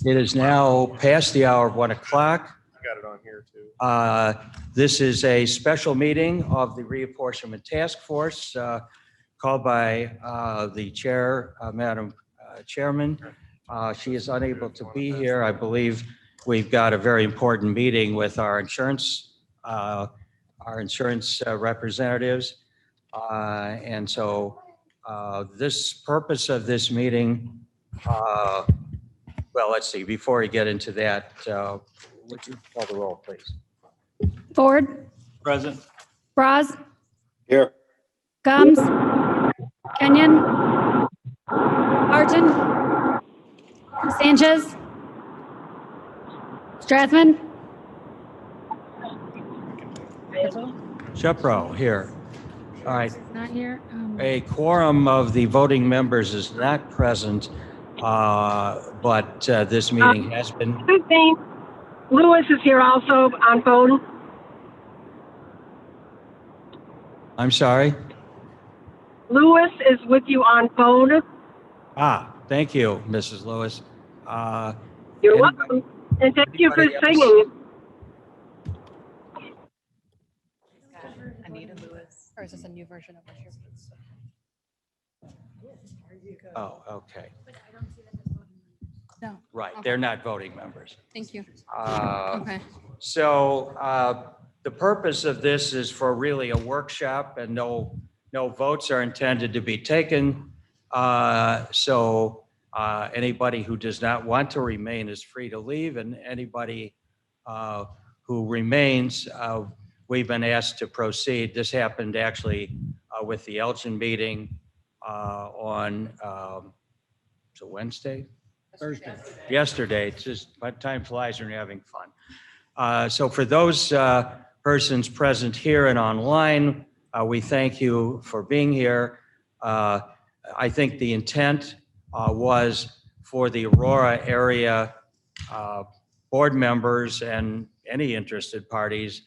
It is now past the hour of 1 o'clock. I got it on here too. This is a special meeting of the Reapportionment Task Force called by the chair, Madam Chairman. She is unable to be here. I believe we've got a very important meeting with our insurance representatives. And so this purpose of this meeting, well, let's see, before we get into that, would you call the roll, please? Ford. Present. Braz. Here. Gums. Kenyon. Martin. Sanchez. Strathman. Shepro, here. All right. Not here. A quorum of the voting members is not present, but this meeting has been. Excuse me. Lewis is here also on phone. I'm sorry. Lewis is with you on phone. Thank you, Mrs. Lewis. You're Anybody- welcome. And thank you for anybody else? singing. Anita Lewis. Or is this a new version of what you're? Oh, okay. No. Right, Okay. they're not voting members. Thank you. Uh, Okay. So the purpose of this is for really a workshop, and no votes are intended to be taken. So anybody who does not want to remain is free to leave, and anybody who remains, we've been asked to proceed. This happened actually with the Elgin meeting on it's a Wednesday? Thursday. Yesterday. It's just, by time flies when you're having fun. So for those persons present here and online, we thank you for being here. I think the intent was for the Aurora area board members and any interested parties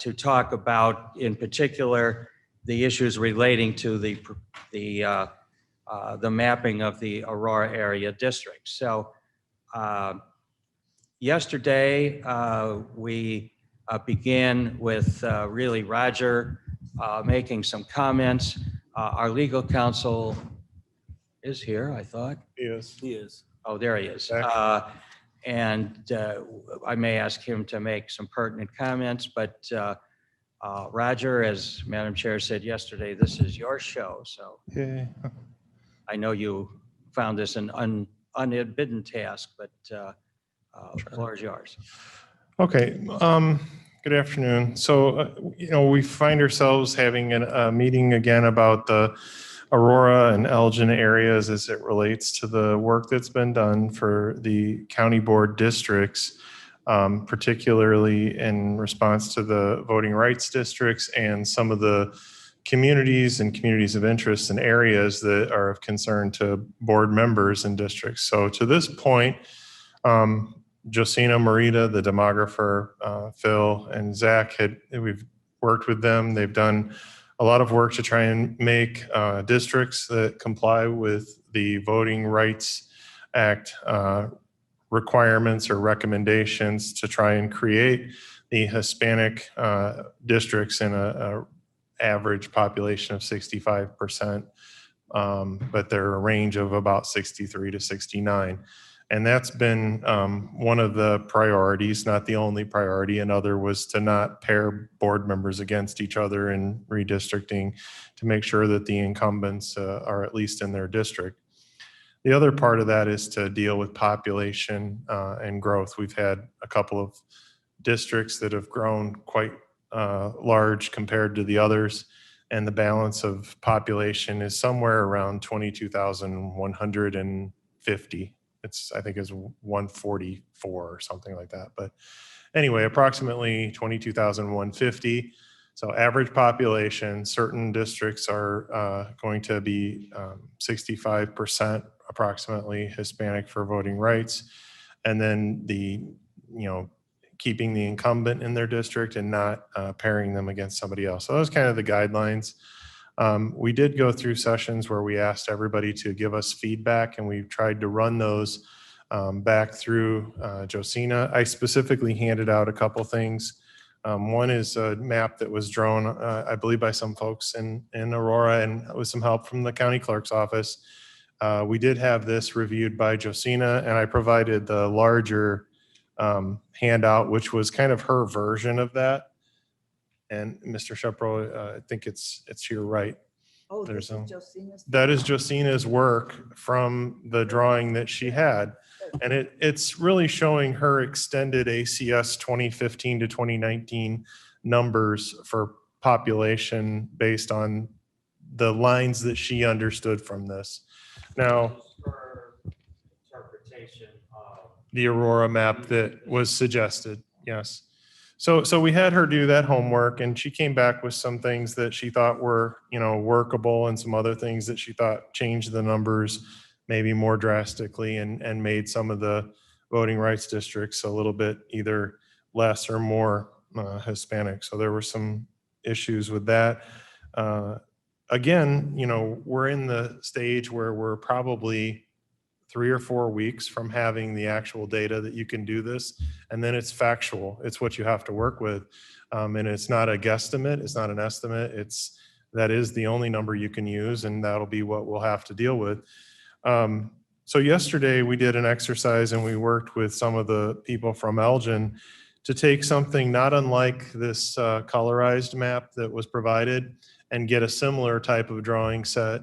to talk about, in particular, the issues relating to the mapping of the Aurora area district. So yesterday, we began with really Roger making some comments. Our legal counsel is here, I thought. He is. Oh, there he is. Back. And I may ask him to make some pertinent comments, but Roger, as Madam Chair said yesterday, this is your show. So Yeah. I know you found this an unbidden task, but the floor is yours. Okay. Good afternoon. So, we find ourselves having a meeting again about the Aurora and Elgin areas as it relates to the work that's been done for the county board districts, particularly in response to the voting rights districts and some of the communities and communities of interest and areas that are of concern to board members and districts. So to this point, Josina, Marita, the demographer, Phil, and Zach, we've worked with them. They've done a lot of work to try and make districts that comply with the Voting Rights Act requirements or recommendations to try and create the Hispanic districts in a average population of 65%, but they're a range of about 63 to 69. And that's been one of the priorities, not the only priority. Another was to not pair board members against each other in redistricting to make sure that the incumbents are at least in their district. The other part of that is to deal with population and growth. We've had a couple of districts that have grown quite large compared to the others, and the balance of population is somewhere around 22,150. I think is 144 or something like that. But anyway, approximately 22,150. So average population, certain districts are going to be 65% approximately Hispanic for voting rights. And then keeping the incumbent in their district and not pairing them against somebody else. So those are kind of the guidelines. We did go through sessions where we asked everybody to give us feedback, and we tried to run those back through Josina. I specifically handed out a couple things. One is a map that was drawn, I believe, by some folks in Aurora, and with some help from the county clerk's office. We did have this reviewed by Josina, and I provided the larger handout, which was kind of her version of that. And Mr. Shepro, I think it's to your right. Oh, There's this is some- Josina's. That is Josina's work from the drawing that she had. And it's really showing her extended ACS 2015 to 2019 numbers for population based on the lines that she understood from this. Now, For interpretation of the Aurora map that was suggested, yes. So we had her do that homework, and she came back with some things that she thought were, workable, and some other things that she thought changed the numbers maybe more drastically and made some of the voting rights districts a little bit either less or more Hispanic. So there were some issues with that. Again, we're in the stage where we're probably 3 or 4 weeks from having the actual data that you can do this. And then it's factual. It's what you have to work with. And it's not a guesstimate. It's not an estimate. That is the only number you can use, and that'll be what we'll have to deal with. So yesterday we did an exercise, and we worked with some of the people from Elgin to take something not unlike this colorized map that was provided and get a similar type of drawing set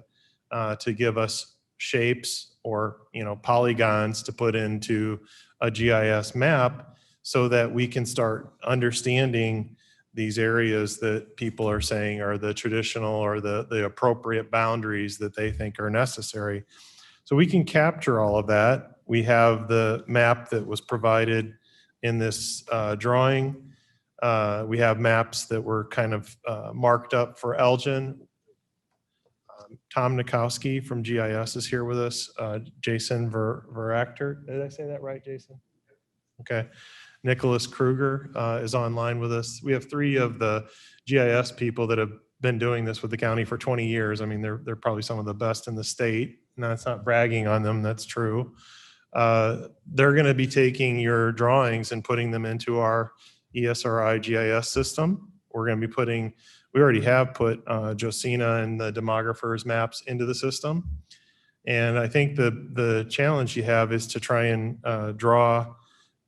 to give us shapes or polygons to put into a GIS map so that we can start understanding these areas that people are saying are the traditional or the appropriate boundaries that they think are necessary. So we can capture all of that. We have the map that was provided in this drawing. We have maps that were kind of marked up for Elgin. Tom Nikowski from GIS is here with us. Jason Veractor, did I say that right, Jason? Okay. Nicholas Kruger is online with us. We have 3 of the GIS people that have been doing this with the county for 20 years. I mean, they're probably some of the best in the state. No, that's not bragging on them. That's true. They're going to be taking your drawings and putting them into our ESRI GIS system. We're going to be we already have put Josina and the demographers maps into the system. And I think the challenge you have is to try and draw,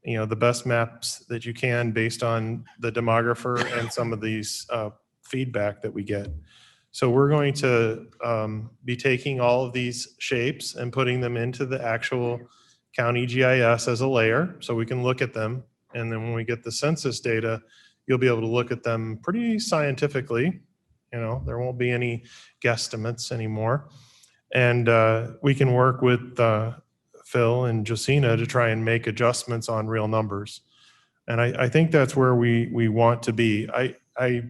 the best maps that you can based on the demographer and some of these feedback that we get. So we're going to be taking all of these shapes and putting them into the actual county GIS as a layer so we can look at them. And then when we get the census data, you'll be able to look at them pretty scientifically. There won't be any guesstimates anymore. And we can work with Phil and Josina to try and make adjustments on real numbers. And I think that's where we want to be. I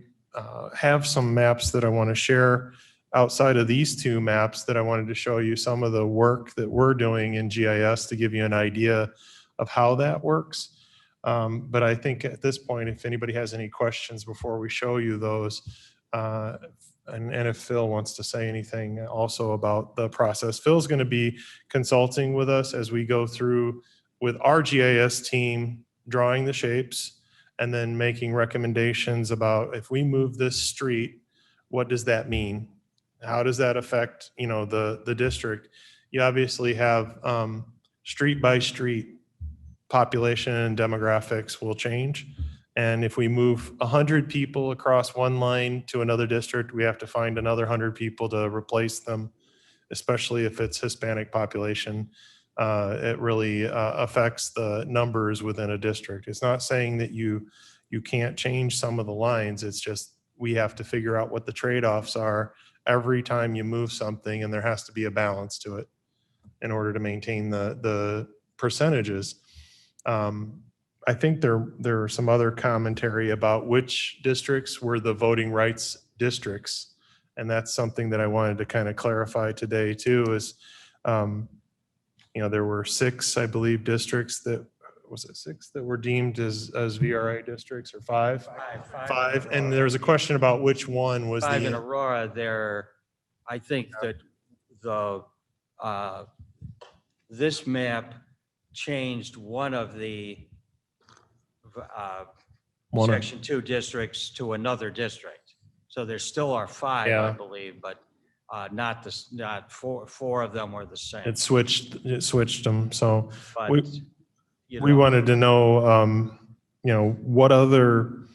have some maps that I want to share outside of these 2 maps that I wanted to show you some of the work that we're doing in GIS to give you an idea of how that works. But I think at this point, if anybody has any questions before we show you those, and if Phil wants to say anything also about the process. Phil's going to be consulting with us as we go through with our GIS team, drawing the shapes, and then making recommendations about if we move this street, what does that mean? How does that affect, the district? You obviously have street by street population and demographics will change. And if we move 100 people across one line to another district, we have to find another 100 people to replace them, especially if it's Hispanic population. It really affects the numbers within a district. It's not saying that you can't change some of the lines. It's just we have to figure out what the trade-offs are every time you move something, and there has to be a balance to it in order to maintain the percentages. I think there are some other commentary about which districts were the voting rights districts. And that's something that I wanted to kind of clarify today too, is, there were 6, I believe, districts was it 6 that were deemed as VRA districts, or 5? 5. And there was a question about which one was 5 in Aurora. I think that this map changed one of the One of- Section 2 districts to another district. So there still are 5, I Yeah. believe, but not four of them were the same. It switched them. So But, we you we know, wanted to know, what other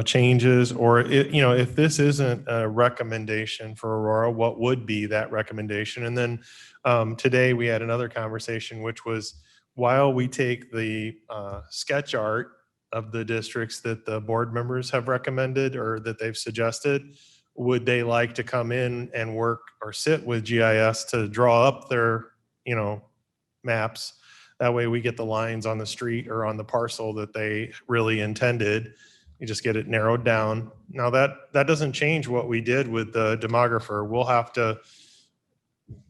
changes, or if this isn't a recommendation for Aurora, what would be that recommendation? And then today we had another conversation, which was, while we take the sketch art of the districts that the board members have recommended or that they've suggested, would they like to come in and work or sit with GIS to draw up their, maps? That way we get the lines on the street or on the parcel that they really intended. You just get it narrowed down. Now that doesn't change what we did with the demographer. We'll have to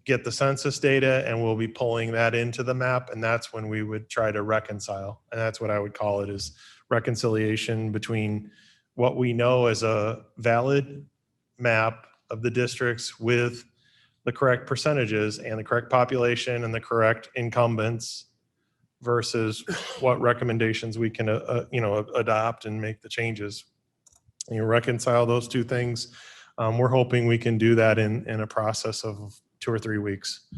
get the census data and we'll be pulling that into the map, and that's when we would try to reconcile. And that's what I would call it, is reconciliation between what we know as a valid map of the districts with the correct percentages and the correct population and the correct incumbents versus what recommendations we can, adopt and make the changes. And you reconcile those two things. We're hoping we can do that in a process of 2 or 3 weeks.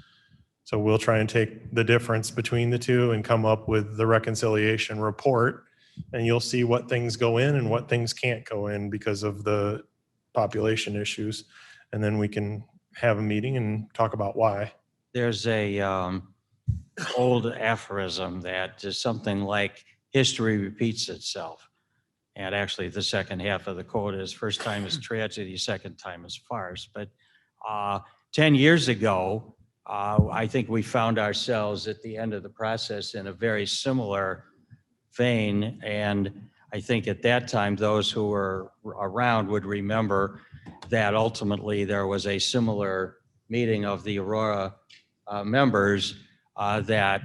So we'll try and take the difference between the two and come up with the reconciliation report. And you'll see what things go in and what things can't go in because of the population issues. And then we can have a meeting and talk about why. there's a old aphorism that is something like history repeats itself. And actually the second half of the quote is, first time is tragedy, second time is farce. But 10 years ago, I think we found ourselves at the end of the process in a very similar vein. And I think at that time, those who were around would remember that ultimately there was a similar meeting of the Aurora members that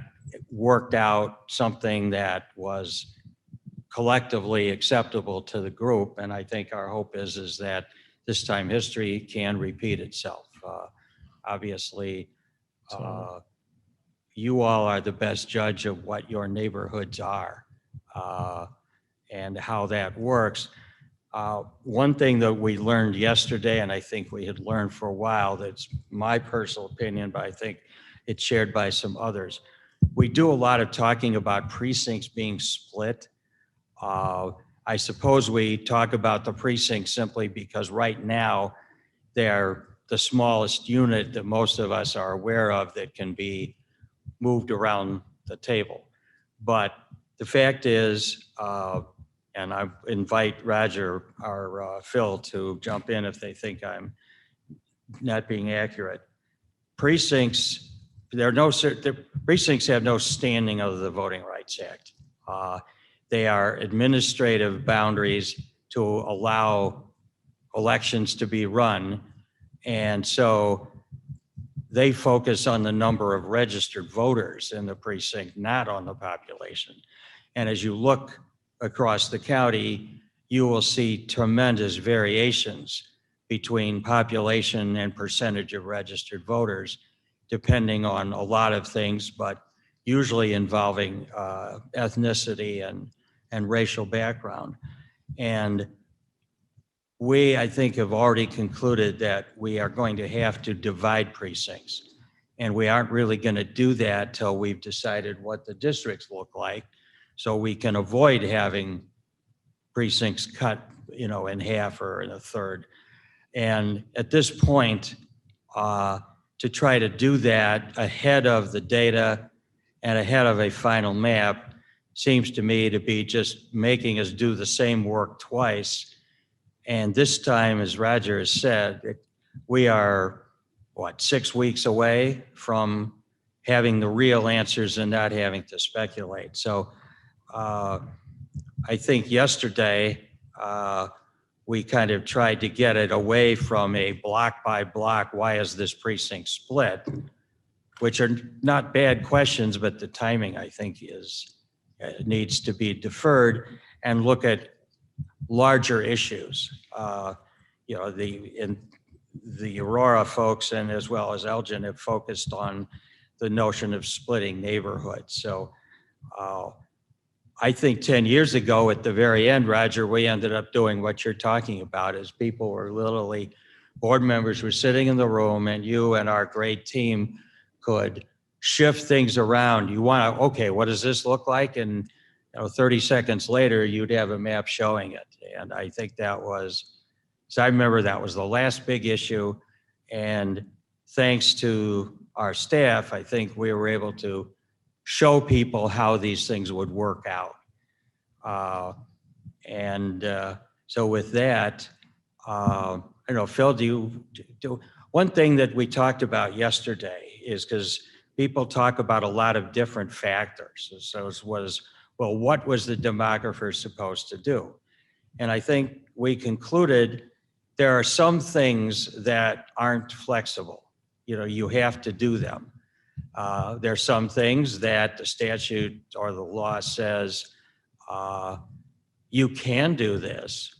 worked out something that was collectively acceptable to the group. And I think our hope is that this time history can repeat itself. Obviously, you all are the best judge of what your neighborhoods are and how that works. One thing that we learned yesterday, and I think we had learned for a while, that's my personal opinion, but I think it's shared by some others. We do a lot of talking about precincts being split. I suppose we talk about the precincts simply because right now they're the smallest unit that most of us are aware of that can be moved around the table. But the fact is, and I invite Roger or Phil to jump in if they think I'm not being accurate. Precincts, precincts have no standing under the Voting Rights Act. They are administrative boundaries to allow elections to be run. And so they focus on the number of registered voters in the precinct, not on the population. And as you look across the county, you will see tremendous variations between population and percentage of registered voters, depending on a lot of things, but usually involving ethnicity and racial background. And we, I think, have already concluded that we are going to have to divide precincts. And we aren't really going to do that till we've decided what the districts look like, so we can avoid having precincts cut, in half or in a third. And at this point, to try to do that ahead of the data and ahead of a final map seems to me to be just making us do the same work twice. And this time, as Roger has said, we are, 6 weeks away from having the real answers and not having to speculate. So I think yesterday, we kind of tried to get it away from a block by block, why is this precinct split, which are not bad questions, but the timing, I think, needs to be deferred, and look at larger issues. The Aurora folks, and as well as Elgin, have focused on the notion of splitting neighborhoods. So I think 10 years ago at the very end, Roger, we ended up doing what you're talking about is people were literally, board members were sitting in the room and you and our great team could shift things around. You want to, okay, what does this look like? And 30 seconds later, you'd have a map showing it. And I think that was, so I remember that was the last big issue. And thanks to our staff, I think we were able to show people how these things would work out. So with that, I don't know, Phil, one thing that we talked about yesterday is because people talk about a lot of different factors. So it was, well, what was the demographer supposed to do? And I think we concluded there are some things that aren't flexible. You have to do them. There's some things that the statute or the law says you can do this,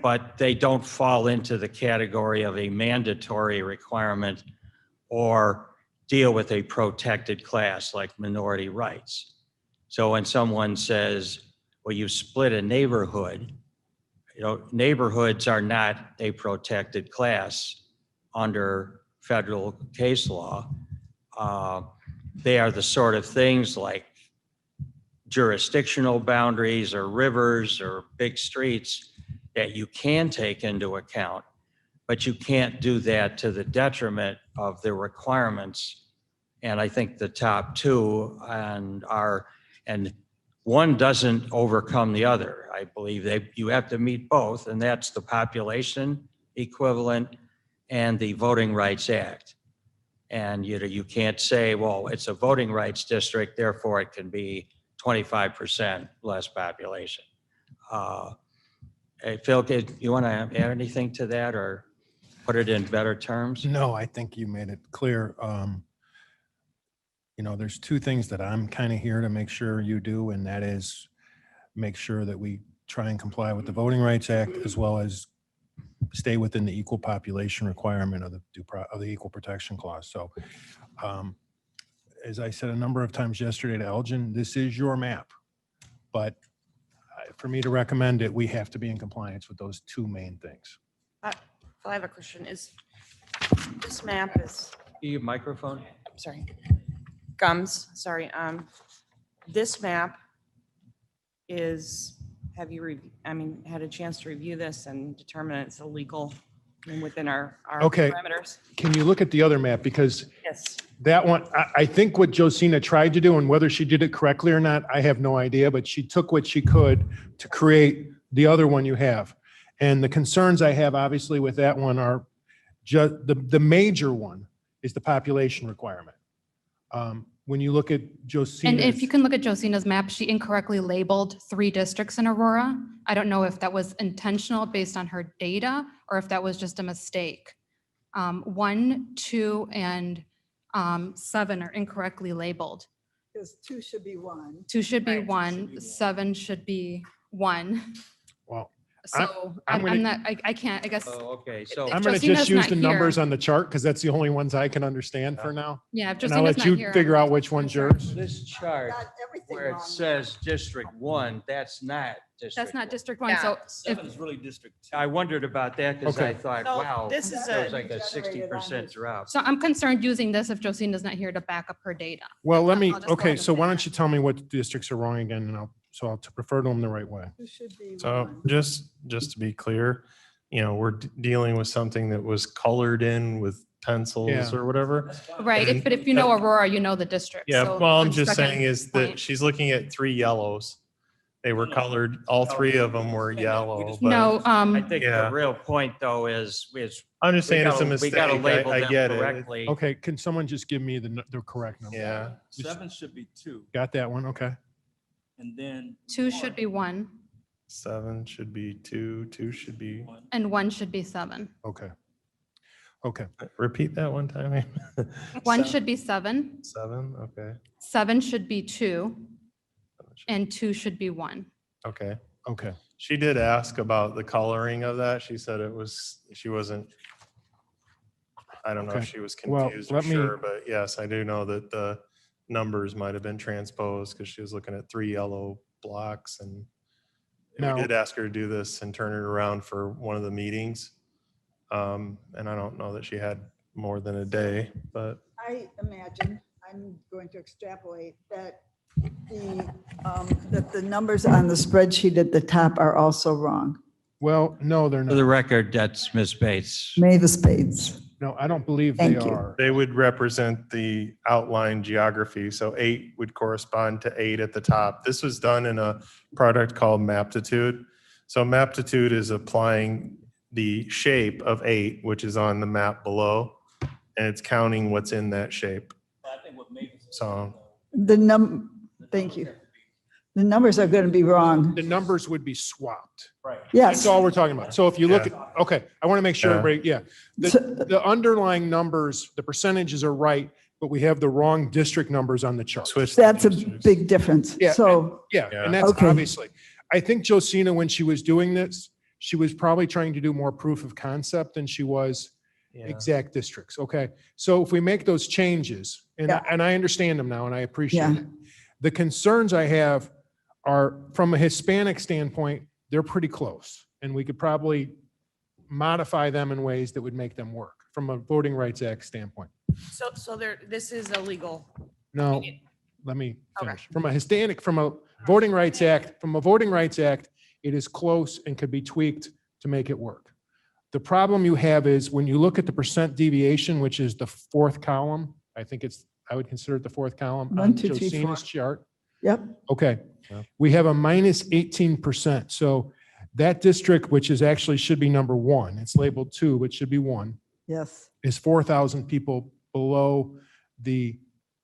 but they don't fall into the category of a mandatory requirement or deal with a protected class like minority rights. So when someone says, well, you split a neighborhood, neighborhoods are not a protected class under federal case law. They are the sort of things like jurisdictional boundaries or rivers or big streets that you can take into account, but you can't do that to the detriment of the requirements. And I think the top two and one doesn't overcome the other. I believe you have to meet both, and that's the population equivalent and the Voting Rights Act. And you can't say, well, it's a voting rights district, therefore it can be 25% less population. Hey, Phil, you want to add anything to that or put it in better terms? No, I think you made it clear. There's two things that I'm kind of here to make sure you do, and that is make sure that we try and comply with the Voting Rights Act as well as stay within the equal population requirement of the Equal Protection Clause. So as I said a number of times yesterday to Elgin, this is your map. But for me to recommend it, we have to be in compliance with those two main things. I have a question. Is this map is, Your microphone? sorry, Gums, sorry. This map is, have you, had a chance to review this and determine it's illegal and within our Okay. parameters? Can you look at the other map? Because Yes. that one, I think what Josina tried to do, and whether she did it correctly or not, I have no idea, but she took what she could to create the other one you have. And the concerns I have obviously with that one are just, the major one is the population requirement. When you look at Josina's. And if you can look at Josina's map, she incorrectly labeled 3 districts in Aurora. I don't know if that was intentional based on her data or if that was just a mistake. 1, 2, and 7 are incorrectly labeled. Because 2 should be 1. 2 should be Right. 1, 7 should be 1. Well, So I'm I'm gonna- not, I can't, I guess, Oh, okay. So If I'm going to Josina's just use not the numbers here- on the chart because that's the only ones I can understand for now. yeah, if And I'll Josina's let not you here. figure out which one's yours. this chart Got everything where it wrong. says District 1, that's not District That's not 1. District 1, Yeah. so if, 7 is really District 2. I wondered about that because I Okay. thought, So wow, this is that a- was like a Generated on 60% this. drop. so I'm concerned using this if Josina's not here to back up her data. Well, let I'll me, just go okay, ahead so and why say don't that. you tell me what districts are wrong again, and I'll refer to them the right way. 2 should be So 1. just to be clear, we're dealing with something that was colored in with pencils Yeah. or whatever. Right, And- but if you know Aurora, you know the district. Yeah, so well, I'm on just second saying is that point- she's looking at 3 yellows. They were colored, all 3 of them were yellow. but No, I think Yeah. the real point though is I'm just we saying it's a gotta, we mistake. gotta label I them get it. correctly. Okay, can someone just give me the correct number? Yeah. 7 should be 2, Got that one? Okay. and then. 2 should be 1, 7 should be 2, 2 should be, 1. and 1 should be 7. Okay. Okay. repeat that one time. 1 should be 7, 7, okay, 7 should be 2, and 2 should be 1. okay. Okay. She did ask about the coloring of that. She said she wasn't I don't know if Okay. she was Well, confused or let me- sure, but yes, I do know that the numbers might have been transposed because she was looking at 3 yellow blocks and we Now- did ask her to do this and turn it around for one of the meetings. And I don't know that she had more than a day, but I imagine, I'm going to extrapolate that that the numbers on the spreadsheet at the top are also wrong. Well, no, they're For the not. record, that's Ms. Bates. Mavis Spades. No, I don't believe they Thank you. are. they would represent the outline geography. So 8 would correspond to 8 at the top. This was done in a product called Maptitude. So Maptitude is applying the shape of 8, which is on the map below, and it's counting what's in that shape. I think what Mavis is So Thank you. The numbers are going to be wrong. The numbers would be swapped. That's Yes. all we're talking about. So if you look at, okay, I want to make sure Yeah. everybody, yeah. So- The underlying numbers, the percentages are right, but we have the wrong district numbers on the chart. switch. the That's a districts. big difference. Yeah. So, Yeah, Yeah. and that's Okay. obviously, I think Josina, when she was doing this, she was probably trying to do more proof of concept than she was Yeah. exact districts. Okay, so if we make those changes, and Yeah. I understand them now, and I appreciate Yeah. it. The concerns I have are, from a Hispanic standpoint, they're pretty close, and we could probably modify them in ways that would make them work from a Voting Rights Act standpoint. So there, this is illegal. No, let me Okay. finish. From a Voting Rights Act, it is close and could be tweaked to make it work. The problem you have is when you look at the percent deviation, which is the 4th column, I would consider it the 4th column on 1, 2, 3, 4. Josina's chart. yep, Okay, Yeah. we have a minus 18%. So that district, which is actually should be number 1, it's labeled 2, but should be 1, yes, is 4,000 people below the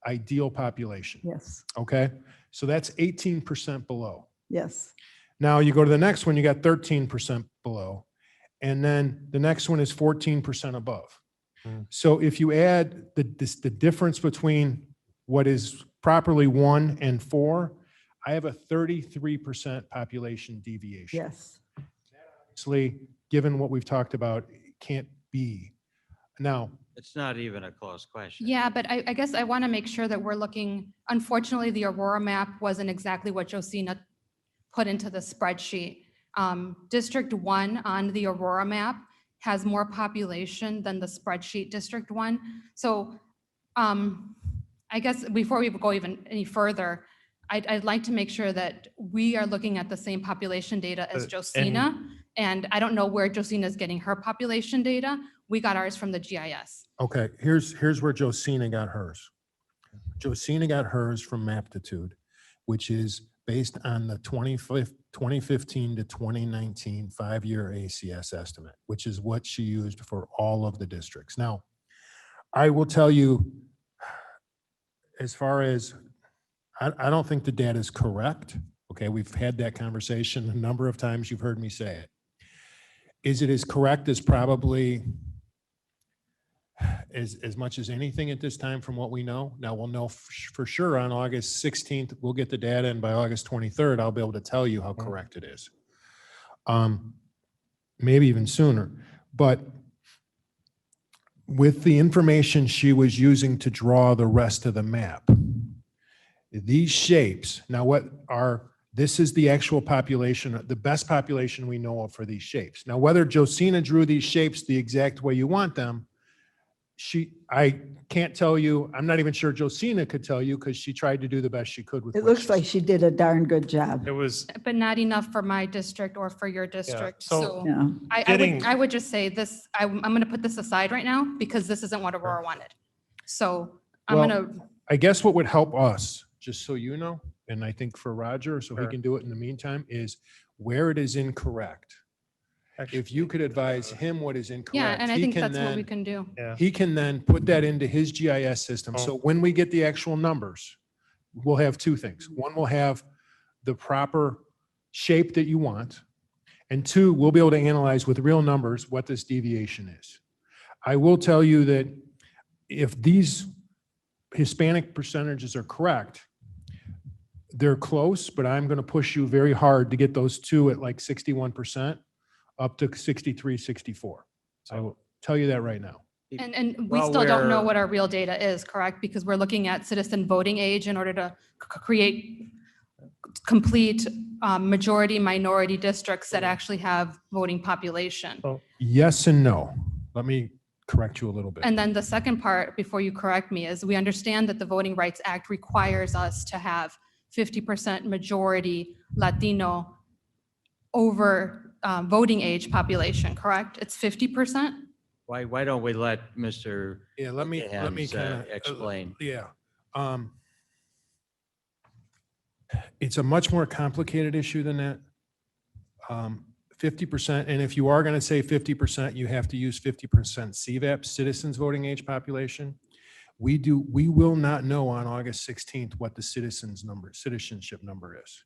ideal population. yes, Okay, so that's 18% below. yes. Now you go to the next one, you got 13% below. And then the next one is 14% above. Hmm. So if you add the difference between what is properly 1 and 4, I have a 33% population deviation. Yes. Obviously, given what we've talked about, it can't be. Now, It's not even a close question. Yeah, but I guess I want to make sure that we're looking, unfortunately, the Aurora map wasn't exactly what Josina put into the spreadsheet. District 1 on the Aurora map has more population than the spreadsheet District 1. So I guess before we go even any further, I'd like to make sure that we are looking at the same population data as Josina. And I don't know where Josina is getting her population data. We got ours from the GIS. okay, here's where Josina got hers. Josina got hers from Maptitude, which is based on the 2015 to 2019 5-year ACS estimate, which is what she used for all of the districts. Now, I will tell you, as far as, I don't think the data is correct. Okay, we've had that conversation a number of times. You've heard me say it. Is it as correct as probably as much as anything at this time from what we know? Now, we'll know for sure on August 16th, we'll get the data, and by August 23rd, I'll be able to tell you how correct it is. Maybe even sooner. But with the information she was using to draw the rest of the map, these shapes, now this is the actual population, the best population we know of for these shapes. Now, whether Josina drew these shapes the exact way you want them, I can't tell you, I'm not even sure Josina could tell you because she tried to do the best she could with. It what looks she like she did a darn good job. It was, But not enough for my district or for your district. so- So Yeah. I would just say this, I'm going to put this aside right now because this isn't what Aurora wanted. So I'm Well, going to, I guess what would help us, just so you know, and I think for Roger, so he Sure. can do it in the meantime, is where it is incorrect. If you could advise him what is incorrect. yeah, and I he think can that's what we then- can do. yeah. He can then put that into his GIS system. So when we get the actual numbers, we'll have 2 things. One, we'll have the proper shape that you want. And 2, we'll be able to analyze with real numbers what this deviation is. I will tell you that if these Hispanic percentages are correct, they're close, but I'm going to push you very hard to get those 2 at like 61%. Up to 63, 64. I will tell you that right now. And we Well, still don't know we're- what our real data is, correct? Because we're looking at citizen voting age in order to create complete majority minority districts that actually have voting population. Yes and no. Let me correct you a little bit. And then the second part, before you correct me, is we understand that the Voting Rights Act requires us to have 50% majority Latino over voting age population, correct? It's 50%? Why don't we let Mr. Yeah, let me Hans, kind of explain? Yeah. It's a much more complicated issue than that. 50%, and if you are going to say 50%, you have to use 50% CVAP, citizens voting age population. We will not know on August 16th what the citizenship number is.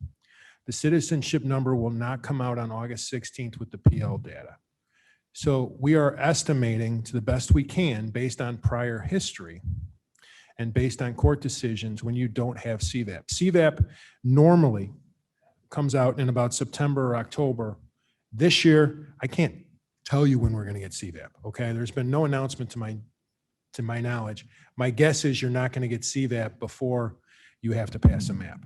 The citizenship number will not come out on August 16th with the PL data. So we are estimating to the best we can based on prior history and based on court decisions when you don't have CVAP. CVAP normally comes out in about September or October. This year, I can't tell you when we're going to get CVAP, okay? There's been no announcement to my knowledge. My guess is you're not going to get CVAP before you have to pass a map.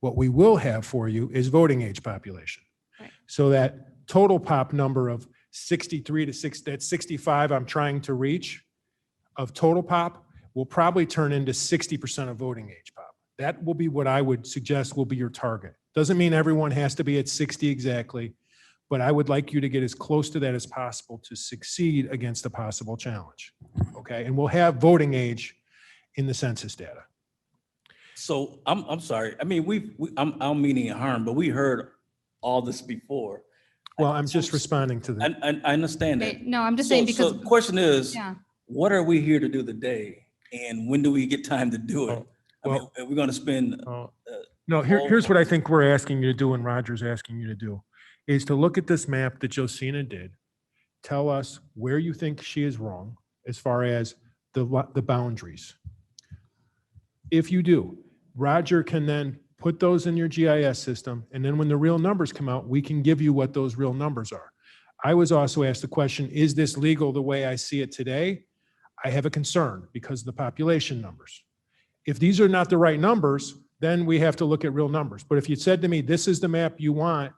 What we will have for you is voting age population. Right. So that total pop number of 63 to 65 I'm trying to reach of total pop will probably turn into 60% of voting age pop. That will be what I would suggest will be your target. Doesn't mean everyone has to be at 60 exactly, but I would like you to get as close to that as possible to succeed against a possible challenge. Okay, and we'll have voting age in the census data. So I'm sorry. I mean, I'm meaning harm, but we heard all this before. Well, I'm just responding to the. I understand that. Okay, no, I'm just saying because, So the question is, yeah, what are we here to do today? And when do we get time to do it? I mean, are we going to spend, No, here's what I think we're asking you to do and Roger's asking you to do, is to look at this map that Josina did, tell us where you think she is wrong as far as the boundaries. If you do, Roger can then put those in your GIS system, and then when the real numbers come out, we can give you what those real numbers are. I was also asked the question, is this legal the way I see it today? I have a concern because of the population numbers. If these are not the right numbers, then we have to look at real numbers. But if you said to me, this is the map you want,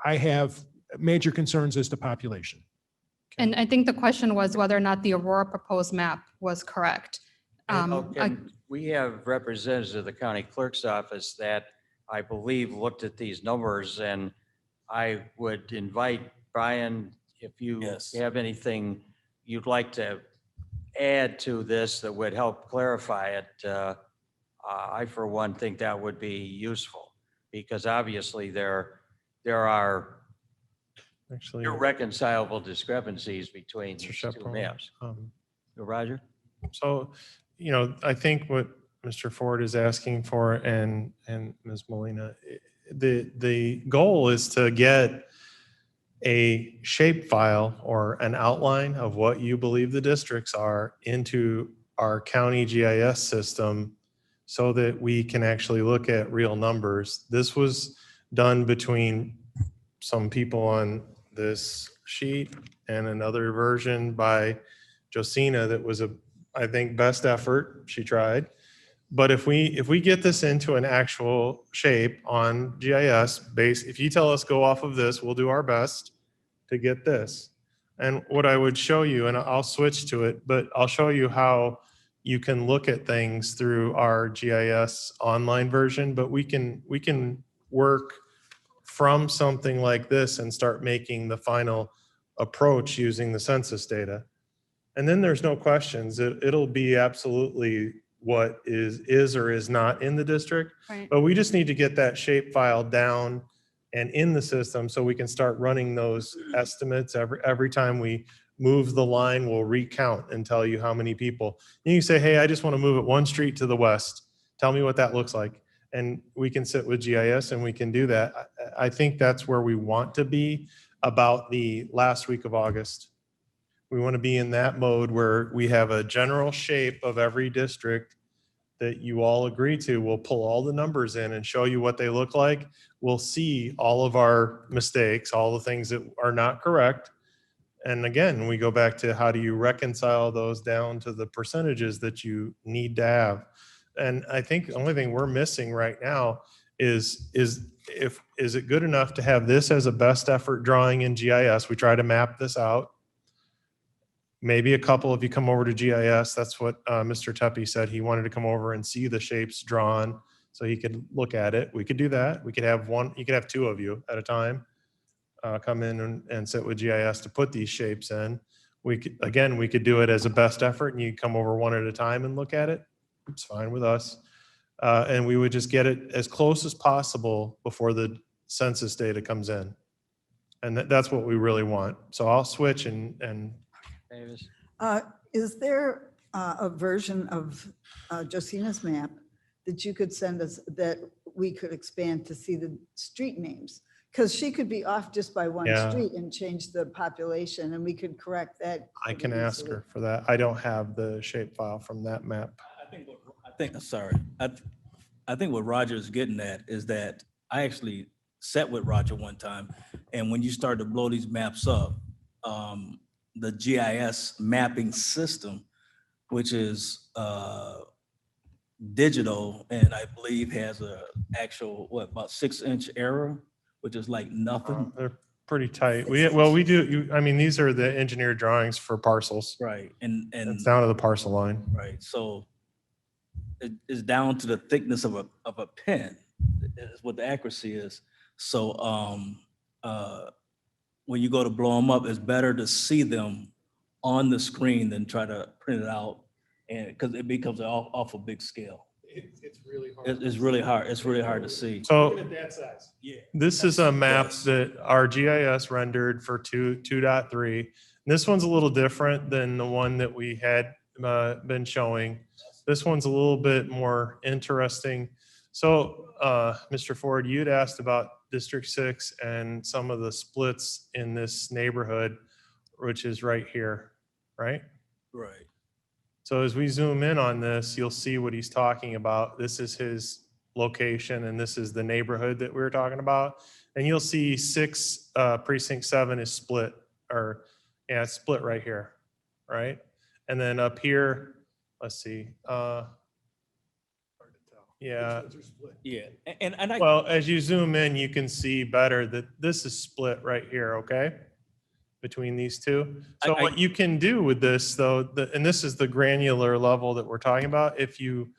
I have major concerns as to population. and I think the question was whether or not the Aurora proposed map was correct. We have representatives of the county clerk's office that I believe looked at these numbers, and I would invite Brian, if you Yes. have anything you'd like to add to this that would help clarify it. I, for one, think that would be useful, because obviously there are Actually, irreconcilable discrepancies between Mr. these two Chaperone, maps. Roger? So, I think what Mr. Ford is asking for and Ms. Molina, the goal is to get a shape file or an outline of what you believe the districts are into our county GIS system so that we can actually look at real numbers. This was done between some people on this sheet and another version by Josina that was I think, best effort. She tried. But if we get this into an actual shape on GIS base, if you tell us go off of this, we'll do our best to get this. And what I would show you, and I'll switch to it, but I'll show you how you can look at things through our GIS online version, but we can work from something like this and start making the final approach using the census data. And then there's no questions. It'll be absolutely what is or is not in the district. Right. But we just need to get that shape file down and in the system so we can start running those estimates. Every time we move the line, we'll recount and tell you how many people. And you can say, hey, I just want to move it one street to the west. Tell me what that looks like. And we can sit with GIS and we can do that. I think that's where we want to be about the last week of August. We want to be in that mode where we have a general shape of every district that you all agree to. We'll pull all the numbers in and show you what they look like. We'll see all of our mistakes, all the things that are not correct. And again, we go back to how do you reconcile those down to the percentages that you need to have? And I think the only thing we're missing right now is it good enough to have this as a best effort drawing in GIS? We try to map this out. Maybe a couple, if you come over to GIS, that's what Mr. Tepe said. He wanted to come over and see the shapes drawn so he could look at it. We could do that. We could have one, you could have two of you at a time come in and sit with GIS to put these shapes in. We could do it as a best effort and you come over one at a time and look at it. It's fine with us. And we would just get it as close as possible before the census data comes in. And that's what we really want. So I'll switch and Davis. Is there a version of Josina's map that you could send us that we could expand to see the street names? Because she could be off just by one Yeah. street and change the population and we could correct that. I can ask her for that. I don't have the shape file from that map. I think what Roger is getting at is that I actually sat with Roger one time, and when you start to blow these maps up, the GIS mapping system, which is digital, and I believe has a actual, about 6-inch error, which is like nothing. They're pretty tight. We do, I mean, these are the engineered drawings for parcels. Right, and It's down to the parcel line. right, so it is down to the thickness of a pen, is what the accuracy is. So when you go to blow them up, it's better to see them on the screen than try to print it out, and because it becomes an awful big scale. It's really hard. It's really hard. It's really hard to see. So that size. Yeah. this is a map Yes. that our GIS rendered for 2.3. This one's a little different than the one that we had been showing. This one's a little bit more interesting. So Mr. Ford, you'd asked about District 6 and some of the splits in this neighborhood, which is right here, right? Right. So as we zoom in on this, you'll see what he's talking about. This is his location and this is the neighborhood that we were talking about. And you'll see precinct 7 is split, or yeah, it's split right here, right? And then up here, let's see. Yeah. Yeah. And I, Well, as you zoom in, you can see better that this is split right here, okay? Between these two. So I- what you can do with this though, and this is the granular level that we're talking about, if you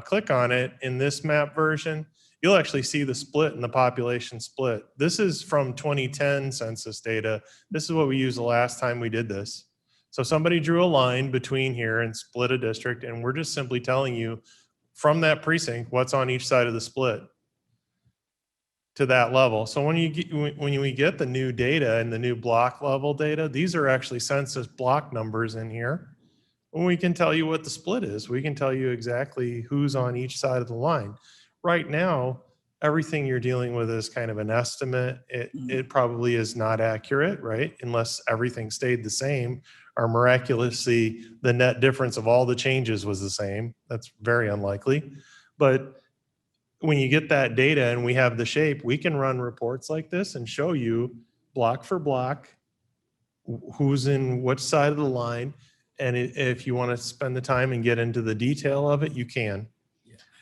click on it in this map version, you'll actually see the split in the population split. This is from 2010 census data. This is what we used the last time we did this. So somebody drew a line between here and split a district, and we're just simply telling you from that precinct what's on each side of the split to that level. So when we get the new data and the new block level data, these are actually census block numbers in here. And we can tell you what the split is. We can tell you exactly who's on each side of the line. Right now, everything you're dealing with is kind of an estimate. It probably is not accurate, right? Unless everything stayed the same, or miraculously the net difference of all the changes was the same. That's very unlikely. But when you get that data and we have the shape, we can run reports like this and show you block for block who's in which side of the line. And if you want to spend the time and get into the detail of it, you can.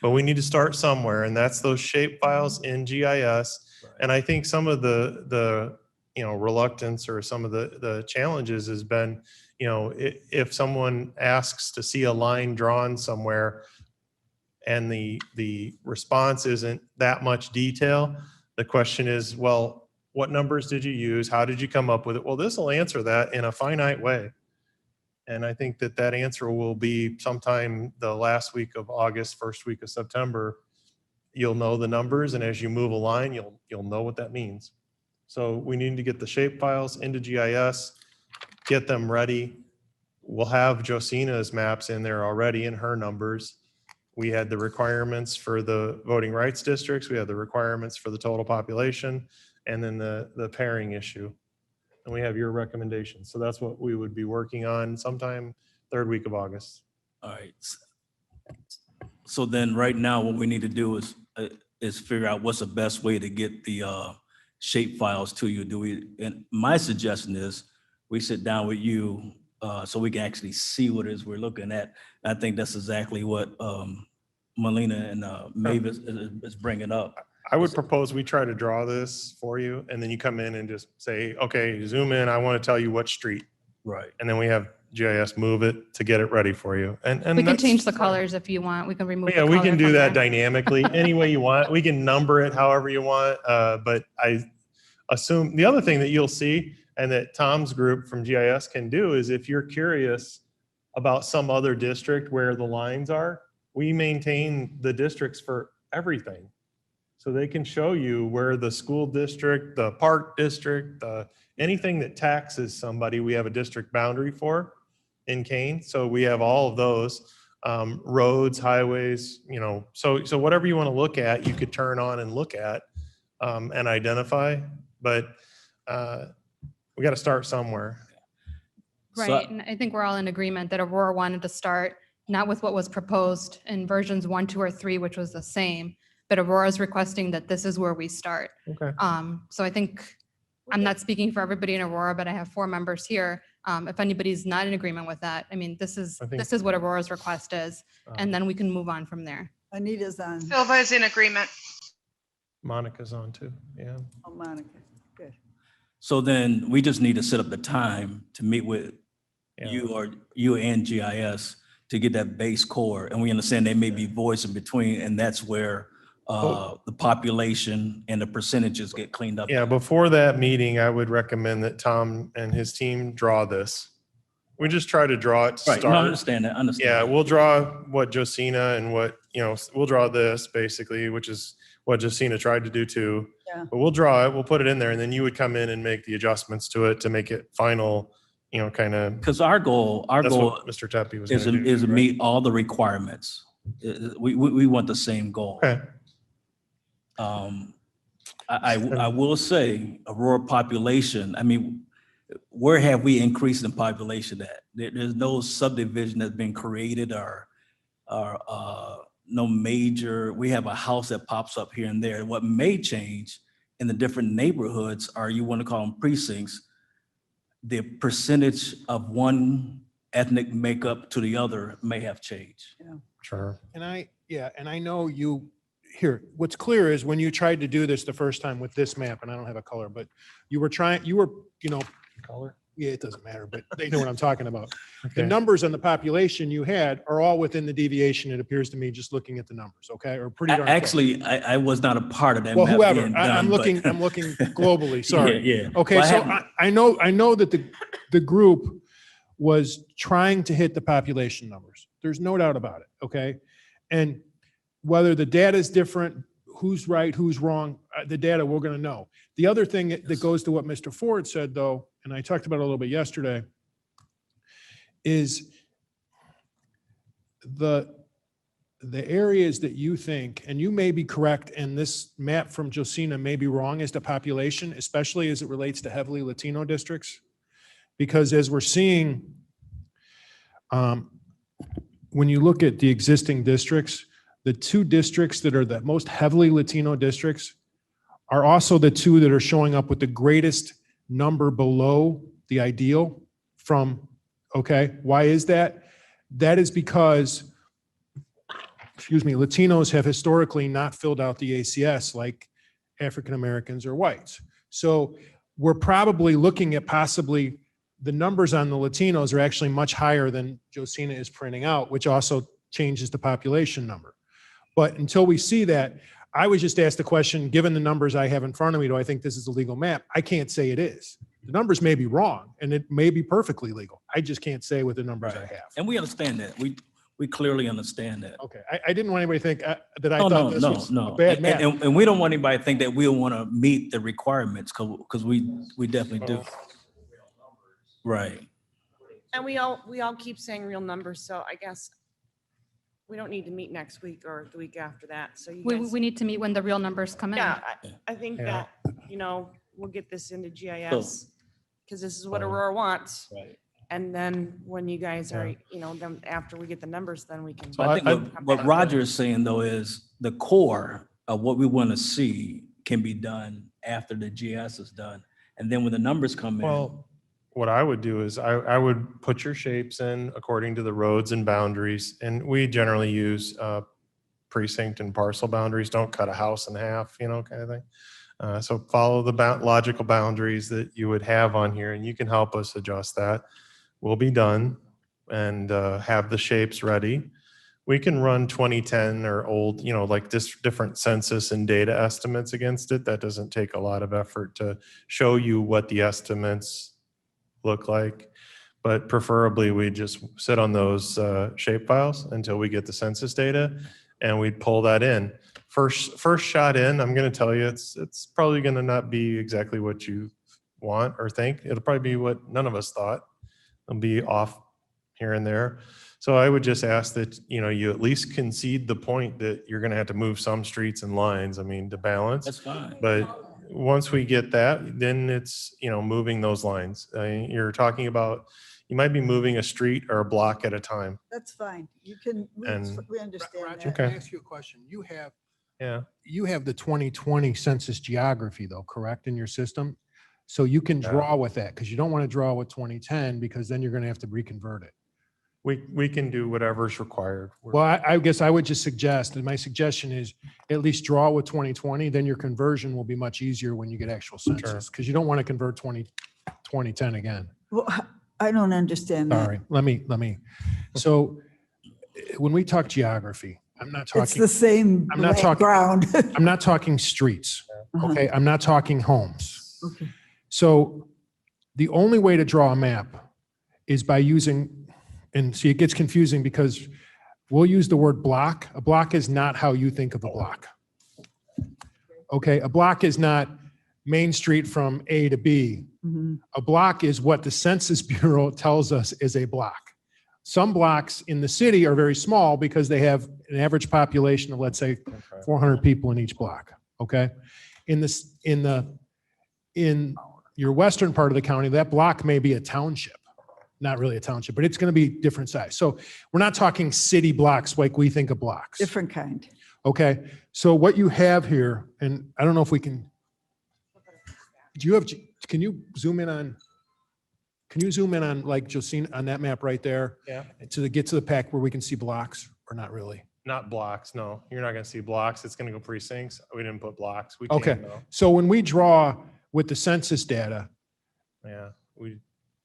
But we need to start somewhere, and that's those shape files in GIS. And I think some of the reluctance or some of the challenges has been, if someone asks to see a line drawn somewhere and the response isn't that much detail, the question is, well, what numbers did you use? How did you come up with it? Well, this will answer that in a finite way. And I think that answer will be sometime the last week of August, first week of September. You'll know the numbers, and as you move a line, you'll know what that means. So we need to get the shape files into GIS, get them ready. We'll have Josina's maps in there already in her numbers. We had the requirements for the voting rights districts. We had the requirements for the total population, and then the pairing issue. And we have your recommendations. So that's what we would be working on sometime third week of August. all right. So then right now, what we need to do is figure out what's the best way to get the shape files to you. And my suggestion is we sit down with you so we can actually see what it is we're looking at. I think that's exactly what Melina and Mavis is bringing up. I would propose we try to draw this for you, and then you come in and just say, okay, zoom in, I want to tell you what street. Right. And then we have GIS move it to get it ready for you. And We can that's change the fine. colors if you want. We can remove. Yeah, the we color can do from that there. dynamically, any way you want. We can number it however you want. But I assume, the other thing that you'll see and that Tom's group from GIS can do is if you're curious about some other district where the lines are, we maintain the districts for everything. So they can show you where the school district, the park district, anything that taxes somebody, we have a district boundary for in Kane. So we have all of those, roads, highways, so whatever you want to look at, you could turn on and look at and identify. But we got to start somewhere. Right, and I think we're all in agreement that Aurora wanted to start not with what was proposed in versions 1, 2, or 3, which was the same, but Aurora's requesting that this is where we start. Okay. So I think, I'm not speaking for everybody in Aurora, but I have 4 members here. If anybody's not in agreement with that, I mean, this is what Aurora's request is, and then we can move on from there. Anita's on. Silva is in agreement. Monica's on too. Yeah. Oh, Monica, good. So then we just need to set up the time to meet with Yeah. you and GIS to get that base core. And we understand there may be voice in between, and that's where the population and the percentages get cleaned up. Yeah, before that meeting, I would recommend that Tom and his team draw this. We just try to draw it to Right, no, I start. understand that, understand. Yeah, we'll draw what Josina and we'll draw this basically, which is what Josina tried to do too. Yeah. But we'll draw it, we'll put it in there, and then you would come in and make the adjustments to it to make it final, kind of. Because our goal That's what Mr. Tepe was is going to do. to right? meet all the requirements. We want the same goal. Okay. I will say Aurora population, I mean, where have we increased in population at? There's no subdivision that's been created or no major, we have a house that pops up here and there. What may change in the different neighborhoods, or you want to call them precincts, the percentage of one ethnic makeup to the other may have changed. Sure. And I know here, what's clear is when you tried to do this the first time with this map, and I don't have a color, but you were, Color? yeah, it doesn't matter, but they know what I'm talking about. The Okay. numbers on the population you had are all within the deviation, it appears to me, just looking at the numbers, okay? Or pretty darn close. Actually, I was not a part of that. Well, map whoever, being I'm done, but- looking globally, sorry. Yeah. Okay, Well, I so haven't- I know that the group was trying to hit the population numbers. There's no doubt about it, okay? And whether the data is different, who's right, who's wrong, the data, we're gonna know. The other thing that goes to what Mr. Ford said, though, and I talked about it a little bit yesterday, is the areas that you think, and you may be correct, and this map from Josina may be wrong as to population, especially as it relates to heavily Latino districts. Because as we're seeing, when you look at the existing districts, the 2 districts that are the most heavily Latino districts are also the 2 that are showing up with the greatest number below the ideal from, okay, why is that? That is because, Latinos have historically not filled out the ACS like African Americans or whites. So we're probably looking at possibly the numbers on the Latinos are actually much higher than Josina is printing out, which also changes the population number. But until we see that, I was just asked the question, given the numbers I have in front of me, do I think this is a legal map? I can't say it is. The numbers may be wrong and it may be perfectly legal. I just can't say with the numbers I have. And we understand that. We clearly understand that. Okay, I didn't want anybody to think that I Oh, thought no, this no, was no. a bad map. And we don't want anybody to think that we don't want to meet the requirements because we definitely do. Right. And we all keep saying real numbers, so I guess we don't need to meet next week or the week after that, so you guys. We need to meet when the real numbers come in. Yeah, I think Yeah. that, we'll get this into GIS, because this is what Aurora wants. Right. And then when you guys are, then after we get the numbers, then we can. So I think what Roger is saying though is the core of what we want to see can be done after the GIS is done. And then when the numbers come in, Well, what I would do is I would put your shapes in according to the roads and boundaries. And we generally use precinct and parcel boundaries. Don't cut a house in half, you know, kind of thing. So follow the logical boundaries that you would have on here, and you can help us adjust that. We'll be done and have the shapes ready. We can run 2010 or old, you know, like this different census and data estimates against it. That doesn't take a lot of effort to show you what the estimates look like. But preferably we just sit on those shape files until we get the census data, and we'd pull that in. First shot in, I'm going to tell you, it's probably going to not be exactly what you want or think. It'll probably be what none of us thought. It'll be off here and there. So I would just ask that, you know, you at least concede the point that you're going to have to move some streets and lines, I mean, to balance. That's fine. But once we get that, then it's, you know, moving those lines. You're talking about, you might be moving a street or a block at a time. That's fine. You can, And- we understand Roger, that. can I Okay. ask you a question? Yeah. You have the 2020 census geography though, correct, in your system? So you can Yeah. draw with that because you don't want to draw with 2010 because then you're going to have to reconvert it. We can do whatever's required. Well, I guess I would just suggest, and my suggestion is at least draw with 2020, then your conversion will be much easier when you get actual census because you don't want to convert 2010 again. Well, I don't understand that. Sorry, let me. So when we talk geography, I'm not It's talking, the same I'm not blank talking- ground. I'm not talking streets, Uh-huh. okay? I'm not talking homes. Okay. So the only way to draw a map is by using, and see, it gets confusing because we'll use the word block. A block is not how you think of a block. Okay, a block is not Main Street from A to B. Mhm. A block is what the Census Bureau tells us is a block. Some blocks in the city are very small because they have an average population of, let's say, 400 people in each block, okay? In your western part of the county, that block may be a township. Not really a township, but it's going to be different size. So we're not talking city blocks like we think of blocks. Different kind. Okay, so what you have here, and I don't know if we can, can you zoom in on like Josina on that map right there? Yeah. Get to the pack where we can see blocks or not really? Not blocks, no. You're not going to see blocks. It's going to go precincts. We didn't put blocks. We Okay. can though. So when we draw with the census data, Yeah.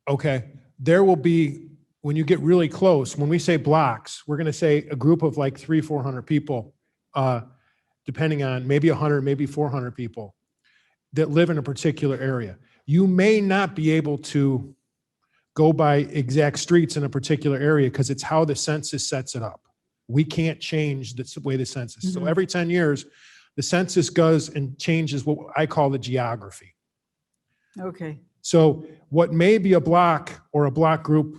okay, there will be, when you get really close, when we say blocks, we're going to say a group of like 300-400 people, depending on maybe 100, maybe 400 people that live in a particular area. You may not be able to go by exact streets in a particular area because it's how the census sets it up. We can't change the way the census. So Mhm. every 10 years, the census goes and changes what I call the geography. Okay, So what may be a block or a block group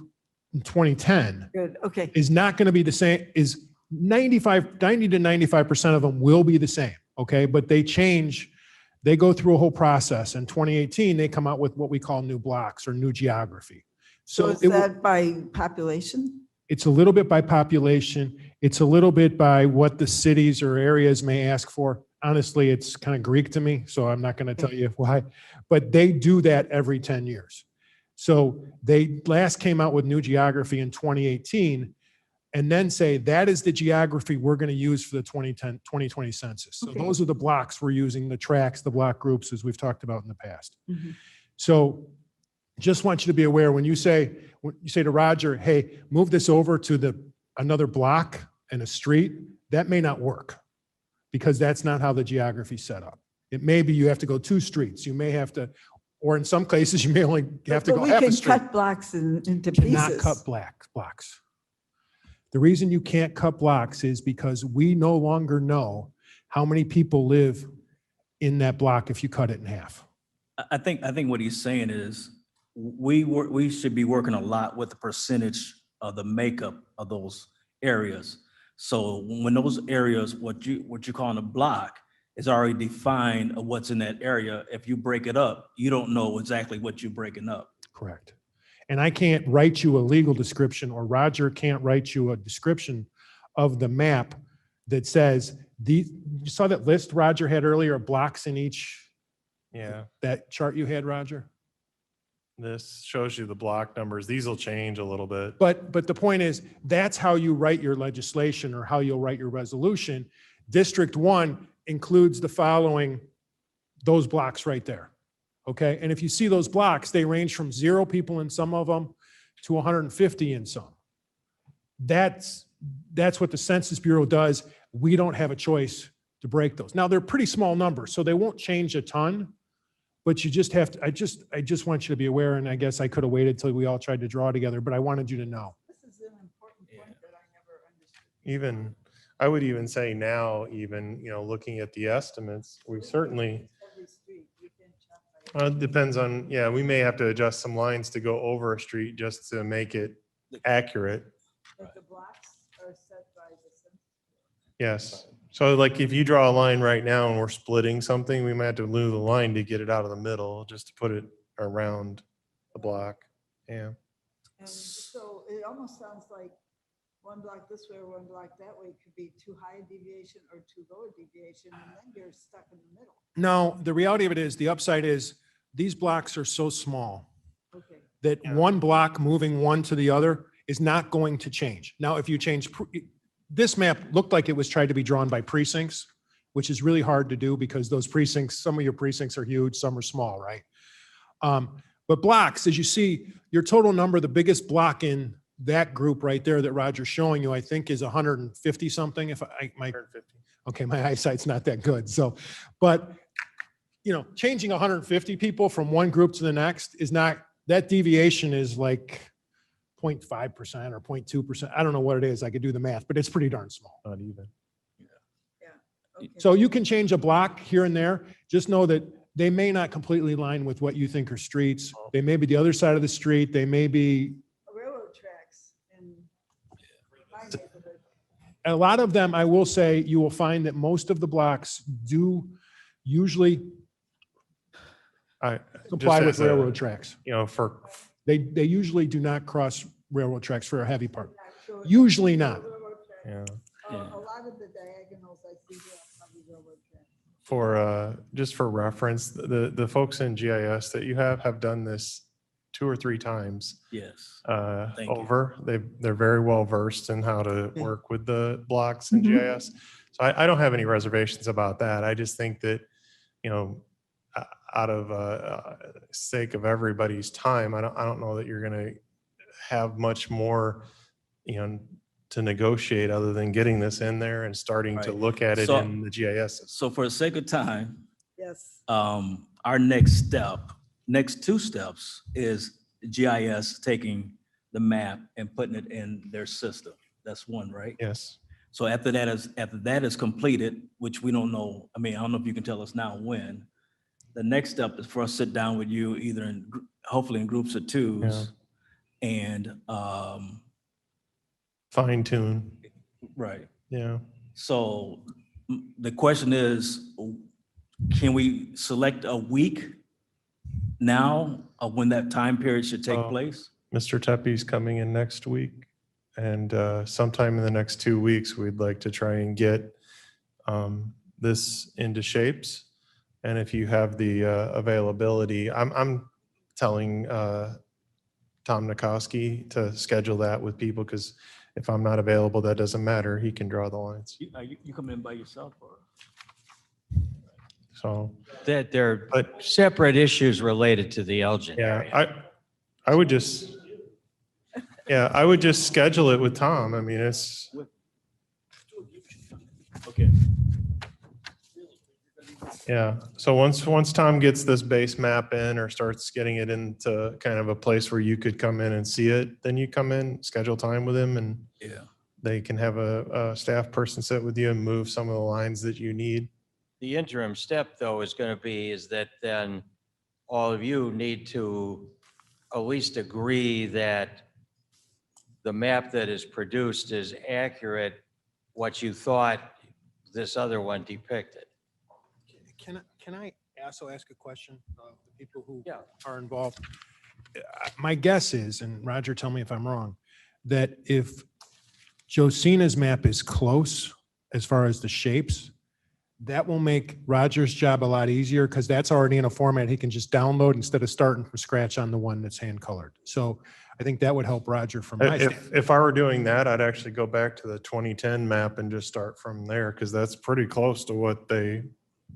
in 2010 good. Okay. is not going to be the same, is 90 to 95% of them will be the same, okay? But they change, they go through a whole process. In 2018, they come out with what we call new blocks or new geography. So is it will- that by population? it's a little bit by population. It's a little bit by what the cities or areas may ask for. Honestly, it's kind of Greek to me, so I'm not going to tell you why, but they do that every 10 years. So they last came out with new geography in 2018 and then say that is the geography we're going to use for the 2020 census. So Okay. those are the blocks we're using, the tracks, the block groups, as we've talked about in the past. Mhm. So just want you to be aware when you say to Roger, hey, move this over to another block and a street, that may not work because that's not how the geography is set up. It may be you have to go 2 streets. You may have to, or in some cases you may only have to But go we half a can street. cut blocks into Cannot pieces. cut blocks. The reason you can't cut blocks is because we no longer know how many people live in that block if you cut it in half. I think what he's saying is we should be working a lot with the percentage of the makeup of those areas. So when those areas, what you call a block is already defined of what's in that area. If you break it up, you don't know exactly what you're breaking up. Correct. And I can't write you a legal description, or Roger can't write you a description of the map that says you saw that list Roger had earlier, blocks in each, Yeah. that chart you had, Roger? This shows you the block numbers. These will change a little bit. But the point is, that's how you write your legislation or how you'll write your resolution. District 1 includes the following, those blocks right there. Okay, and if you see those blocks, they range from 0 people in some of them to 150 in some. That's what the Census Bureau does. We don't have a choice to break those. Now, they're pretty small numbers, so they won't change a ton, but you just have to, I just want you to be aware, and I guess I could have waited till we all tried to draw together, but I wanted you to know. This is an important point that I never understood. Even, I would even say now, even, looking at the estimates, we certainly, Every street, you can chop by it depends on, yeah, we may have to adjust some lines to go over a street just to make it accurate. But the blocks are set by the census. Yes. So like if you draw a line right now and we're splitting something, we might have to move the line to get it out of the middle, just to put it around the block. Yeah. And so it almost sounds like one block this way, one block that way could be too high a deviation or too low a deviation, and then you're stuck in the middle. No, the reality of it is, the upside is, these blocks are so small Okay. that Yeah. one block moving one to the other is not going to change. Now, if you change, this map looked like it was tried to be drawn by precincts, which is really hard to do because those precincts, some of your precincts are huge, some are small, right? But blocks, as you see, your total number, the biggest block in that group right there that Roger's showing you, I think is 150 something. If okay, my eyesight's not that good. So, but changing 150 people from one group to the next is not, that deviation is like 0.5% or 0.2%. I don't know what it is. I could do the math, but it's pretty darn small. Not even. Okay. So you can change a block here and there. Just know that they may not completely align with what you think are streets. They may be the other side of the street. They may be, Railroad tracks in my neighborhood. a lot of them, I will say, you will find that most of the blocks do usually comply with railroad tracks. For, Not They usually do not cross railroad tracks for a heavy part. sure. Usually not. Railroad tracks. yeah, A lot of the diagonals I see here are probably railroad tracks. for, just for reference, the folks in GIS that you have done this 2 or 3 times Yes. Thank you. over. They're very well versed in how to work with the blocks in GIS. So I don't have any reservations about that. I just think that, out of sake of everybody's time, I don't know that you're going to have much more, to negotiate other than getting this in there and starting to Right. look at it So- in the GIS. So for the sake of time, Yes. our next 2 steps is GIS taking the map and putting it in their system. That's one, right? Yes. So after that is completed, which we don't know, I don't know if you can tell us now when, the next step is for us to sit down with you, either hopefully in groups of 2s, and, Fine tune. right. Yeah. So the question is, can we select a week now of when that time period should take Oh. place? Mr. Teppi's coming in next week, and sometime in the next 2 weeks, we'd like to try and get this into shapes. And if you have the availability, I'm telling Tom Nikoski to schedule that with people, because if I'm not available, that doesn't matter. He can draw the lines. You come in by yourself or? So, That they're but separate issues related to the Elgin area. yeah, I would just, schedule it with Tom. It's, Okay. yeah. So once Tom gets this base map in or starts getting it into kind of a place where you could come in and see it, then you come in, schedule time with him, and Yeah. they can have a staff person sit with you and move some of the lines that you need. The interim step, though, is that then all of you need to at least agree that the map that is produced is accurate, what you thought this other one depicted. Can I also ask a question of the people who Yeah. are involved? My guess is, and Roger, tell me if I'm wrong, that if Josina's map is close as far as the shapes, That will make Roger's job a lot easier because that's already in a format he can just download instead of starting from scratch on the one that's hand colored. So I think that would help Roger from my standpoint. If I were doing that, I'd actually go back to the 2010 map and just start from there because that's pretty close to what they,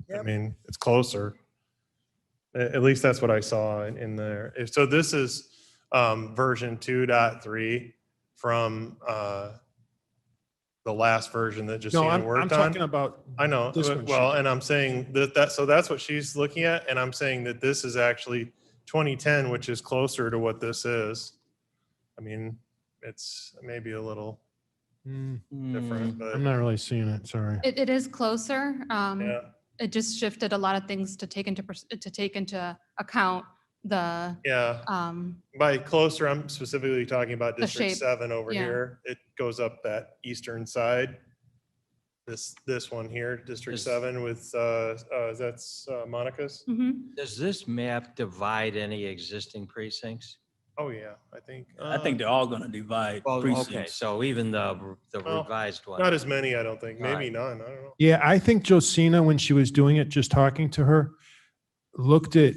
I Yep. mean, it's closer. At least that's what I saw in there. So this is version 2.3 from the last version that No, Justina I'm worked talking on. about. I know, this one she well, did. and I'm saying so that's what she's looking at, and I'm saying that this is actually 2010, which is closer to what this is. I mean, it's maybe a little different, but I'm not really seeing it, sorry. It is closer. yeah, It just shifted a lot of things to take into account the, yeah. um, By closer, I'm specifically talking about The District shape, 7 over yeah. here. It goes up that eastern side. This one here, District Is- 7 with, that's Monica's? mhm. Does this map divide any existing precincts? Oh, yeah, I think. I think they're all gonna divide Well, okay, precincts. so even the Well, revised one. Not as many, I don't think. All Maybe right. none, I don't know. Yeah, I think Josina, when she was doing it, just talking to her, looked at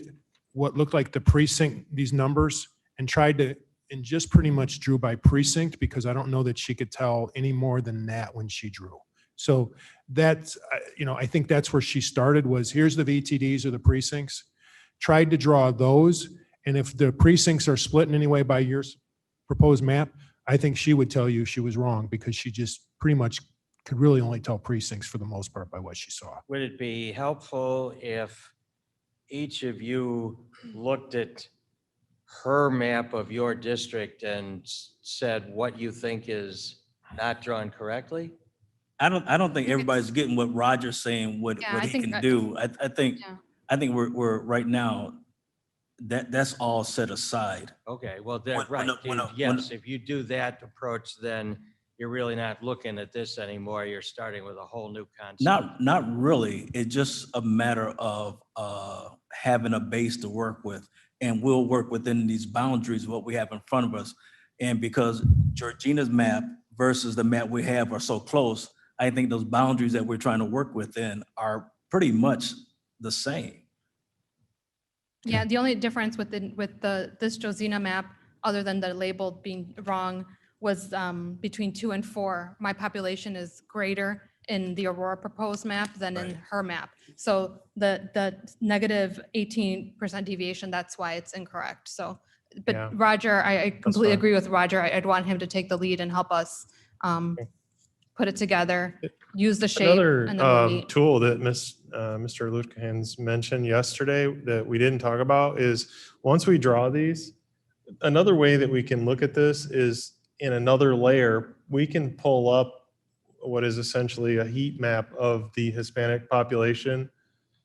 what looked like the precinct, these numbers, and tried to, and just pretty much drew by precinct because I don't know that she could tell any more than that when she drew. So that's, I think that's where she started was here's the VTDs or the precincts. Tried to draw those. And if the precincts are split in any way by your proposed map, I think she would tell you she was wrong because she just pretty much could really only tell precincts for the most part by what she saw. Would it be helpful if each of you looked at her map of your district and said what you think is not drawn correctly? I don't think everybody's getting what Roger's saying, what Yeah, I he think can that- do. Yeah. I think we're right now, that's all set aside. Okay, well, When- right, when a- yes, if you do that approach, then you're really not looking at this anymore. You're starting with a whole new concept. Not really. It's just a matter of having a base to work with. And we'll work within these boundaries, what we have in front of us. And because Georgina's map versus the map we have are so close, I think those boundaries that we're trying to work within are pretty much the same. Yeah, the only difference with this Josina map, other than the label being wrong, was between 2 and 4. My population is greater in the Aurora proposed map than in Right. her map. So the negative 18% deviation, that's why it's incorrect. So, but Yeah. Roger, I completely fine. agree with Roger. I'd want him to take the lead and help us put it together, use the shape. Another and then we'll meet. tool that Mr. Lutkins mentioned yesterday that we didn't talk about is once we draw these, another way that we can look at this is in another layer, we can pull up what is essentially a heat map of the Hispanic population.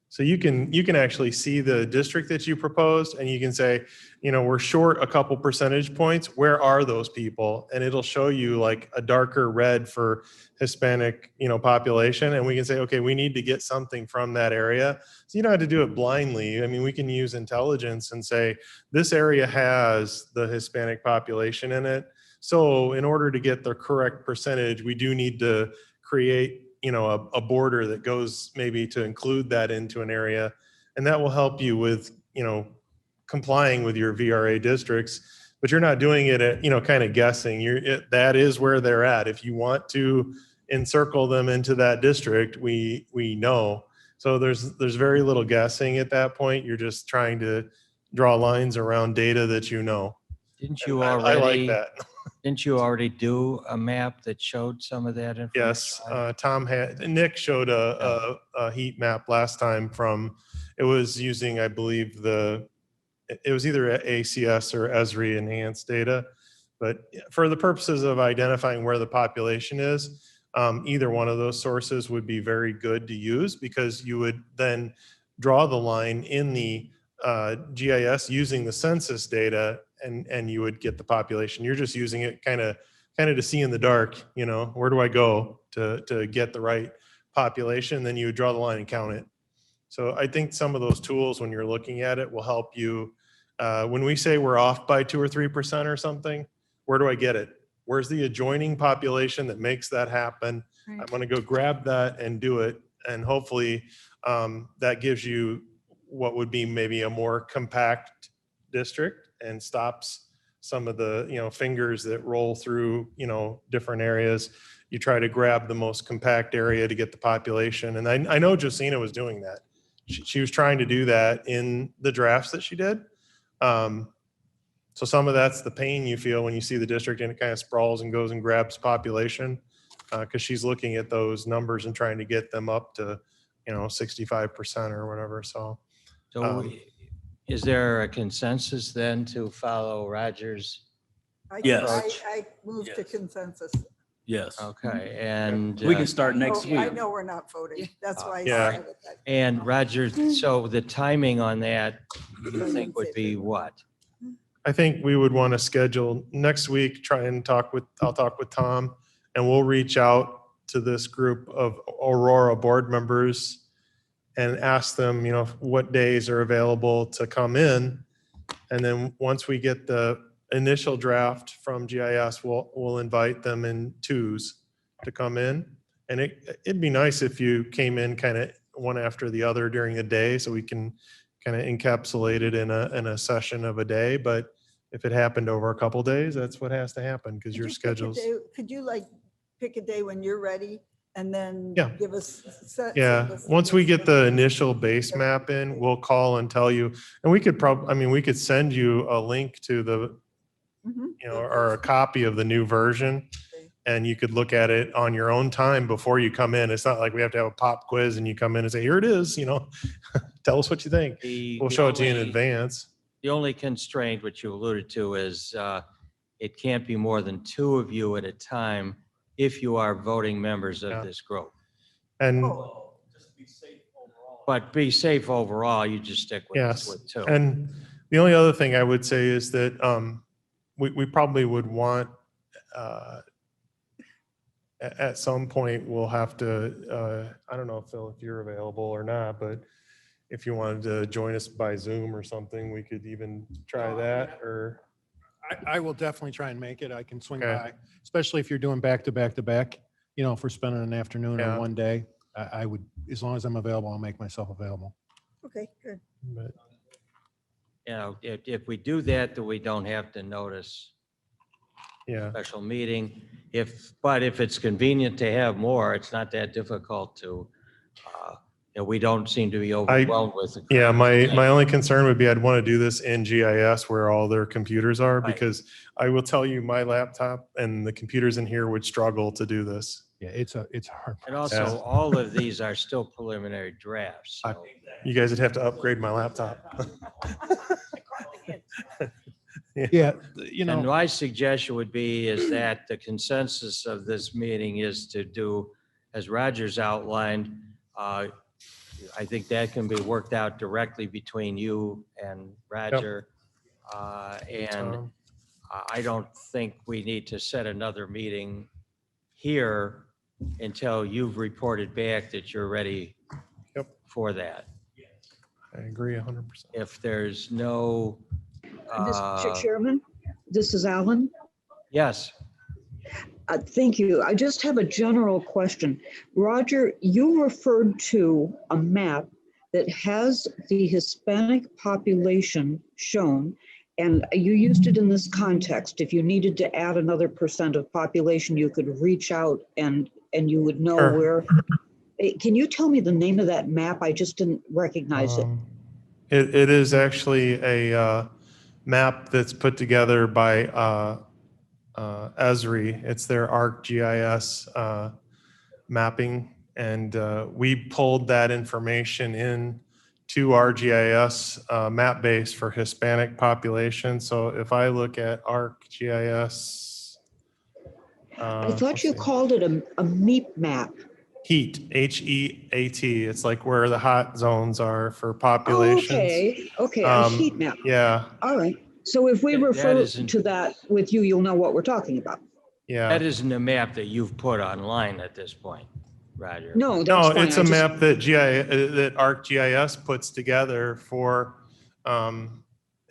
So you can actually see the district that you proposed and you can say, we're short a couple percentage points. Where are those people? And it'll show you like a darker red for Hispanic, population. And we can say, okay, we need to get something from that area. So you don't have to do it blindly. I mean, we can use intelligence and say, this area has the Hispanic population in it. So in order to get the correct percentage, we do need to create a border that goes maybe to include that into an area. And that will help you with, complying with your VRA districts, but you're not doing it at, kind of guessing. That is where they're at. If you want to encircle them into that district, we know. So there's very little guessing at that point. You're just trying to draw lines around data that you know. Didn't you I already? like that. Didn't you already do a map that showed some of that information? Yes, Nick showed a heat map last time it was using, I believe, it was either ACS or Esri enhanced data. But for the purposes of identifying where the population is, either one of those sources would be very good to use because you would then draw the line in the GIS using the census data and you would get the population. You're just using it kind of to see in the dark, where do I go to get the right population? Then you would draw the line and count it. So I think some of those tools, when you're looking at it, will help you. When we say we're off by 2 or 3% or something, where do I get it? Where's the adjoining population that makes that happen? Right. I'm going to go grab that and do it. and hopefully that gives you what would be maybe a more compact district and stops some of the, fingers that roll through, different areas. You try to grab the most compact area to get the population. And I know Josina was doing that. She was trying to do that in the drafts that she did. So some of that's the pain you feel when you see the district and it kind of sprawls and goes and grabs population, because she's looking at those numbers and trying to get them up to, 65% or whatever. So So is there a consensus then to follow Roger's? Yes. I moved to Yes. consensus. Yes. Okay, and. We can start next Oh, I week. know we're not voting. That's why I Yeah. said it. And Roger, so the timing on that, you think would be what? I think we would want to schedule next week, I'll talk with Tom, and we'll reach out to this group of Aurora board members and ask them, what days are available to come in. And then once we get the initial draft from GIS, we'll invite them in twos to come in. And it'd be nice if you came in kind of one after the other during the day, so we can kind of encapsulate it in a session of a day. But if it happened over a couple days, that's what has to happen, because Could your you pick a schedules. day- Could you pick a day when you're ready and then Yeah. give us? Yeah, once we get the initial base map in, we'll call and tell you, and we could we could send you a link to the, or a copy of the new version, and you could look at it on your own time before you come in. It's not like we have to have a pop quiz and you come in and say, here it is, tell us what you think. We'll show it to you in advance. The only constraint, which you alluded to, is it can't be more than two of you at a time if you are voting members of Yeah. this group. And But be safe overall, you just stick yes, with two. and the only other thing I would say is that we probably would want, at some point, we'll have to, I don't know, Phil, if you're available or not, but if you wanted to join us by Zoom or something, we could even try that, or, I will definitely try and make it. I can swing Okay. by, especially if you're doing back to back to back, if we're spending an afternoon Yeah. or one day. I would, as long as I'm available, I'll make myself available. Okay, good. but If we do that, then we don't have to notice yeah. special meeting. But if it's convenient to have more, it's not that difficult to, we don't seem to be overwhelmed with. the Yeah, current my only concern would be I'd want to do this in GIS where all their computers are, Right. because I will tell you, my laptop and the computers in here would struggle to do this. Yeah, it's a hard. And process. also, all of these are still preliminary drafts. So. You guys would have to upgrade my laptop. Yeah, And my suggestion would be is that the consensus of this meeting is to do, as Roger's outlined, I think that can be worked out directly between you and Roger. And I don't think we need to set another meeting here until you've reported back that you're ready Yep. for that. I agree 100%. If there's no, Mr. Chairman, this is Alan. yes, Thank you. I just have a general question. Roger, you referred to a map that has the Hispanic population shown, and you used it in this context. If you needed to add another % of population, you could reach out and you would know Sure. where. Can you tell me the name of that map? I just didn't recognize it. It is actually a map that's put together by Esri. It's their ArcGIS mapping, and we pulled that information in to our GIS map base for Hispanic population. So if I look at ArcGIS, I thought you called it a MEP map. HEAT, HEAT. It's like where the hot zones are for Oh, populations. okay, a heat map. Yeah, All right. So if we That refer isn't- to that with you, you'll know what we're talking about. yeah. that isn't a map that you've put online at this point, Roger. No, No, that's fine. it's I a just- map that that ArcGIS puts together for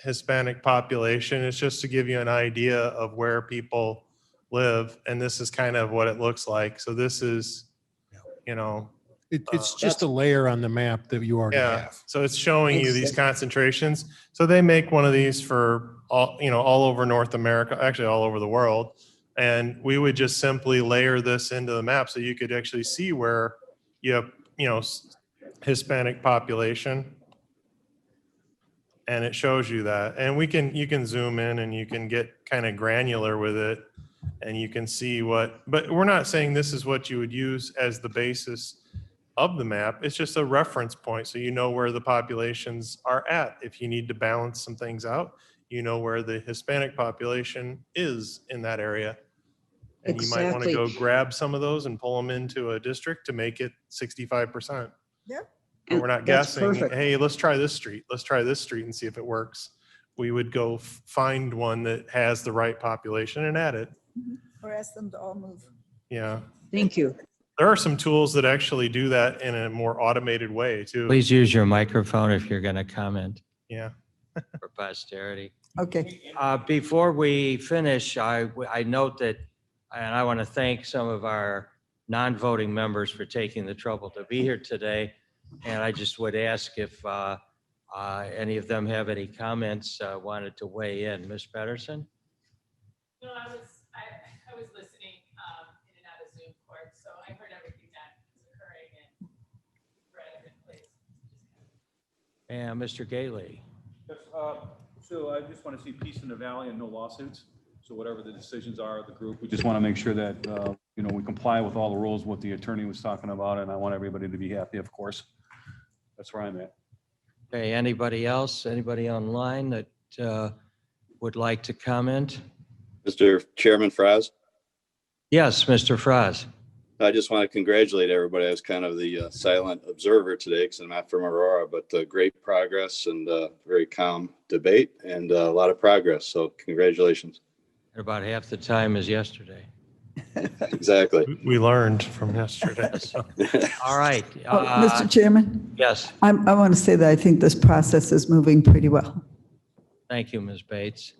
Hispanic population. It's just to give you an idea of where people live, and this is kind of what it looks like. So this is, It's just a layer on the map that you already Yeah, have. so it's showing you these concentrations. So they make one of these for all, all over North America, actually all over the world. And we would just simply layer this into the map so you could actually see where you have, Hispanic population. And it shows you that. And you can zoom in and you can get kind of granular with it. And you can see but we're not saying this is what you would use as the basis of the map. It's just a reference point. So you know where the populations are at. If you need to balance some things out, you know where the Hispanic population is in that area. And you might want to Exactly. go grab some of those and pull them into a district to make it 65%. Yep. And we're not That's guessing, perfect. hey, let's try this street. Let's try this street and see if it works. We would go find one that has the right population and add it. Or ask them to all move. Yeah. Thank you. There are some tools that actually do that in a more automated way too. Please use your microphone if you're going to comment Yeah. for posterity. Okay. Before we finish, I note that, and I want to thank some of our non-voting members for taking the trouble to be here today. And I just would ask if any of them have any comments, wanted to weigh in. Ms. Pedersen? No, I was listening in and out of Zoom court, so I heard everything that is occurring and read in place. And Mr. Gately? Yes, so I just want to see peace in the valley and no lawsuits. So whatever the decisions are of the group, we just want to make sure that, we comply with all the rules, what the attorney was talking about, and I want everybody to be happy, of course. That's where I'm at. Okay, anybody else? Anybody online that would like to comment? Mr. Chairman Fraz, Yes, Mr. Fraz. I just want to congratulate everybody. I was kind of the silent observer today because I'm not from Aurora, but great progress and very calm debate and a lot of progress. So congratulations. About half the time as yesterday. Exactly. We learned from yesterday. All right. Mr. Chairman, Yes, I want to say that I think this process is moving pretty well. thank you, Ms. Bates.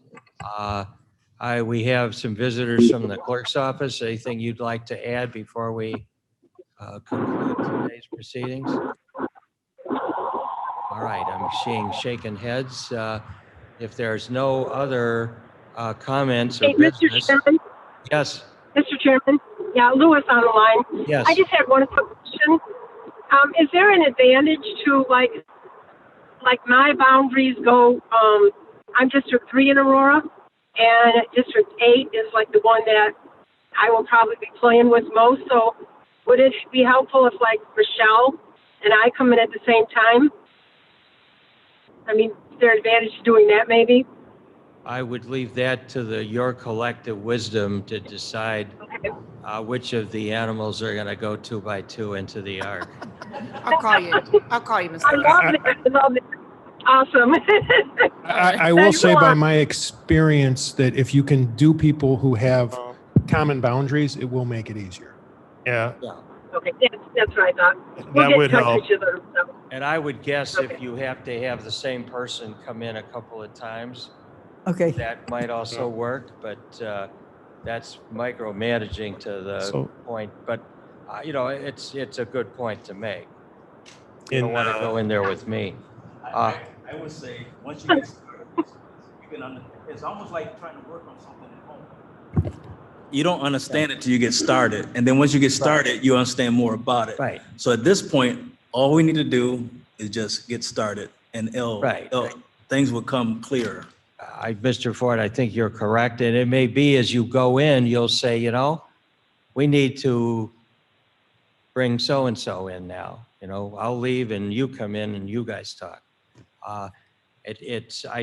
We have some visitors from the clerk's office. Anything you'd like to add before we conclude today's proceedings? All right, I'm seeing shaking heads. If there's no other comments or Hey, Mr. business. Chairman, Yes, Mr. Chairman, yeah, Louis on the line. yes. I just had one quick question. Is there an advantage to like my boundaries go, I'm District 3 in Aurora, and District 8 is like the one that I will probably be playing with most. So would it be helpful if like Rochelle and I come in at the same time? I mean, is there an advantage to doing that maybe? I would leave that to your collective wisdom to decide Okay. which of the animals are going to go 2 by 2 into the ark. I'll call you, Mr. I love it. I love it. Awesome. I will Thanks a say by lot. my experience that if you can do people who have common boundaries, it will make it easier. Yeah. Okay, that's what I thought. That We'll get would in touch help. with each other. So. And I would guess if Okay. you have to have the same person come in a couple of times, Okay. that might also work, but that's micromanaging to the So- point. But, it's a good point to make. You don't In, want to go in there with me. I would say, once you get started, it's almost like trying to work on something at home. You don't understand it till you get started. And then once you get started, you understand more about it. Right. So at this point, all we need to do is just get started and Right. things will come clearer. Mr. Ford, I think you're correct. And it may be as you go in, you'll say, we need to bring so-and-so in now. I'll leave and you come in and you guys talk. I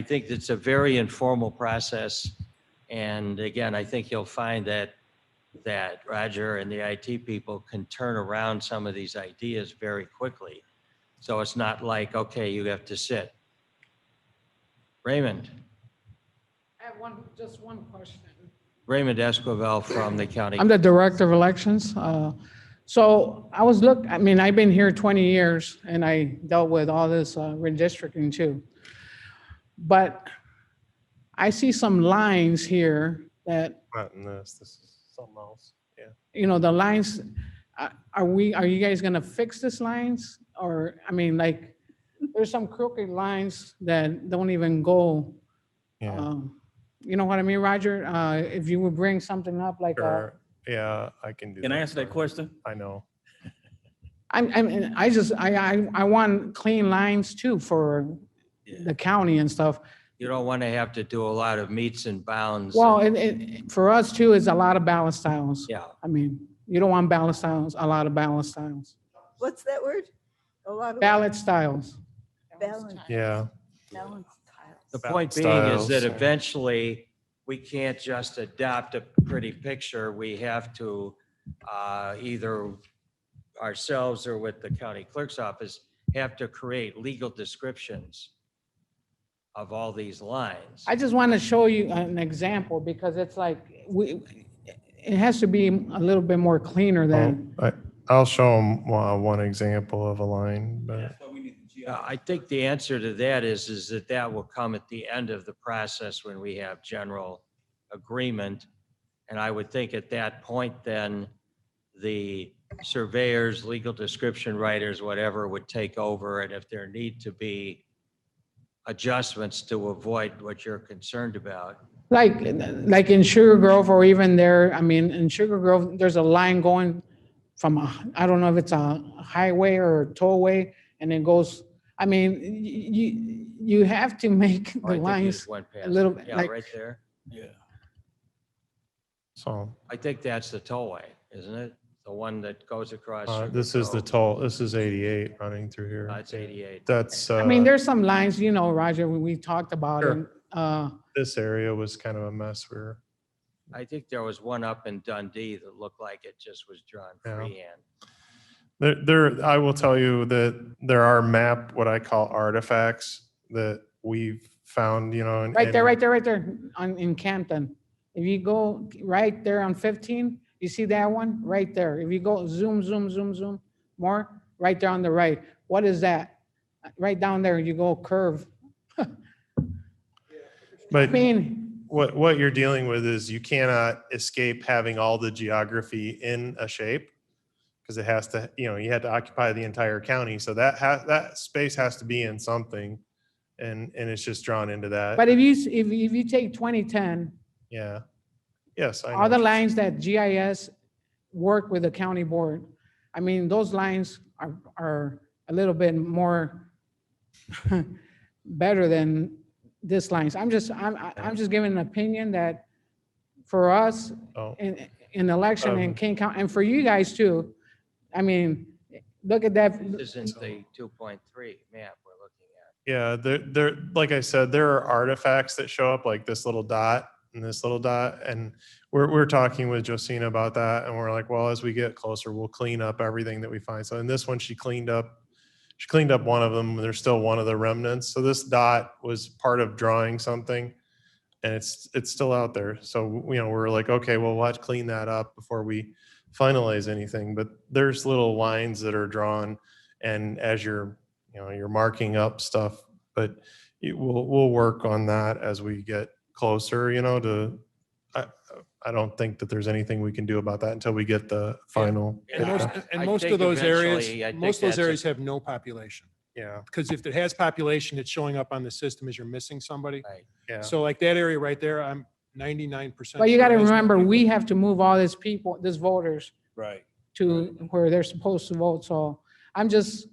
think it's a very informal process. And again, I think you'll find that Roger and the IT people can turn around some of these ideas very quickly. So it's not like, okay, you have to sit. Raymond. I have just one question. Raymond Esquivel from the county. I'm the Director of Elections. So I've been here 20 years and I dealt with all this redistricting too. But I see some lines here that, Not in this. This is something else. Yeah. the lines, are you guys gonna fix these lines? Or, I mean, like, there's some crooked lines that don't even go. Yeah. You know what I mean, Roger? If you would bring something up like, Sure. Yeah, I can do that. Can I answer that for you. question? I know. I want clean lines too for the county and stuff. You don't want to have to do a lot of meets and bounds. Well, for us too, it's a lot of ballot styles. Yeah. I mean, you don't want ballot styles, a lot of ballot styles. What's that word? A lot of. Ballot styles. Balance. Yeah. Balance tiles. The Ballot point being is that styles, yeah. eventually, we can't just adopt a pretty picture. We have to either ourselves or with the county clerk's office, have to create legal descriptions of all these lines. I just want to show you an example because it's like, it has to be a little bit more cleaner than, I'll show them one example of a line, but I think the answer to that is that will come at the end of the process when we have general agreement. And I would think at that point, then the surveyors, legal description writers, whatever, would take over. And if there need to be adjustments to avoid what you're concerned about. like in Sugar Grove or even there, I mean, in Sugar Grove, there's a line going from, I don't know if it's a highway or a tollway, and it goes, I mean, you have to make Or I the think you lines just went a past little, it. Yeah, like, right there. Yeah. so I think that's the tollway, isn't it? The one that goes across. Sugar this is the Grove. toll. This is 88 running through here. It's 88. That's. I mean, there's some lines, you know, Roger, we talked about it. Sure. This area was kind of a mess. I think there was one up in Dundee that looked like it just was drawn Yeah. freehand. I will tell you that there are what I call artifacts that we've found, you know. Right there in Canton. If you go right there on 15, you see that one right there. If you go zoom more, right there on the right. What is that? Right down there, you go curve. But I mean, what you're dealing with is you cannot escape having all the geography in a shape because it has to, you know, you had to occupy the entire county. So that space has to be in something, and it's just drawn into that. but if you take 2010, Yeah. Yes, I all the know. lines that GIS work with the county board, I mean, those lines are a little bit more better than this lines. I'm just giving an opinion that for us Oh. in election in King County, and for you guys too, I mean, look at that. This isn't the 2.3 map we're looking at. Yeah, there, like I said, there are artifacts that show up like this little dot and this little dot. And we're talking with Josina about that. And we're like, well, as we get closer, we'll clean up everything that we find. So in this one, she cleaned up one of them. There's still one of the remnants. So this dot was part of drawing something, and it's still out there. So, you know, we're like, okay, well, we'll have to clean that up before we finalize anything. But there's little lines that are drawn, and as you're marking up stuff, but we'll work on that as we get closer, you know, I don't think that there's anything we can do about that until we get the final. Yeah. I Most think of those eventually, I areas, think most of those that's a- areas have no population. Yeah, Because if it has population, it's showing up on the system as you're missing somebody. Right. yeah. So like that area right there, I'm 99%. But you got to sure has no remember, people. we have to move all these people, these voters Right. to where they're supposed to vote. So I'm just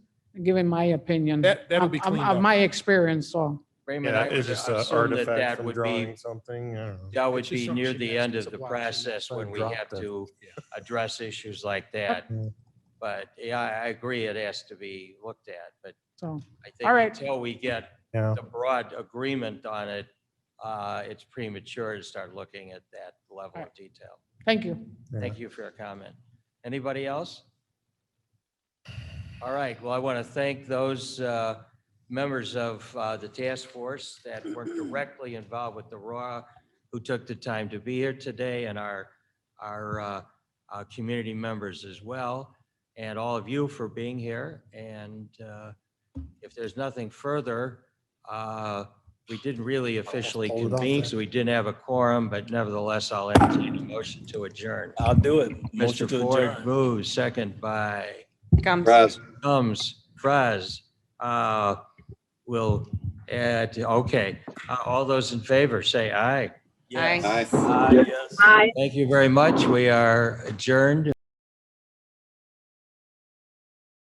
giving my opinion That'll be cleaned of up. my experience. So Raymond, Yeah, I would it's just an assume that artifact that from would drawing be, something. I don't know. that would It's just be something near she the mentioned. end It's of a the block. process So I when we dropped have it. to Yeah. address issues like that. Yeah. But yeah, I agree, it has to be looked at, but so I think All right. until we get Yeah. the broad agreement on it, it's premature to start looking at that level All of right. detail. thank you. Thank you for your comment. Anybody else? All right, well, I want to thank those members of the task force that were directly involved with Aurora, who took the time to be here today, and our community members as well, and all of you for being here. And if there's nothing further, we didn't really officially Hold it off convene, then. so we didn't have a quorum, but nevertheless, I'll entertain a motion to adjourn. I'll do it. Motion Mr. to Ford adjourn. moves, second by Gums. Raz, Fraz. Will add, okay. All those in favor, say aye. Yes. Aye. aye. Yes. Aye. Thank you very much. We are adjourned.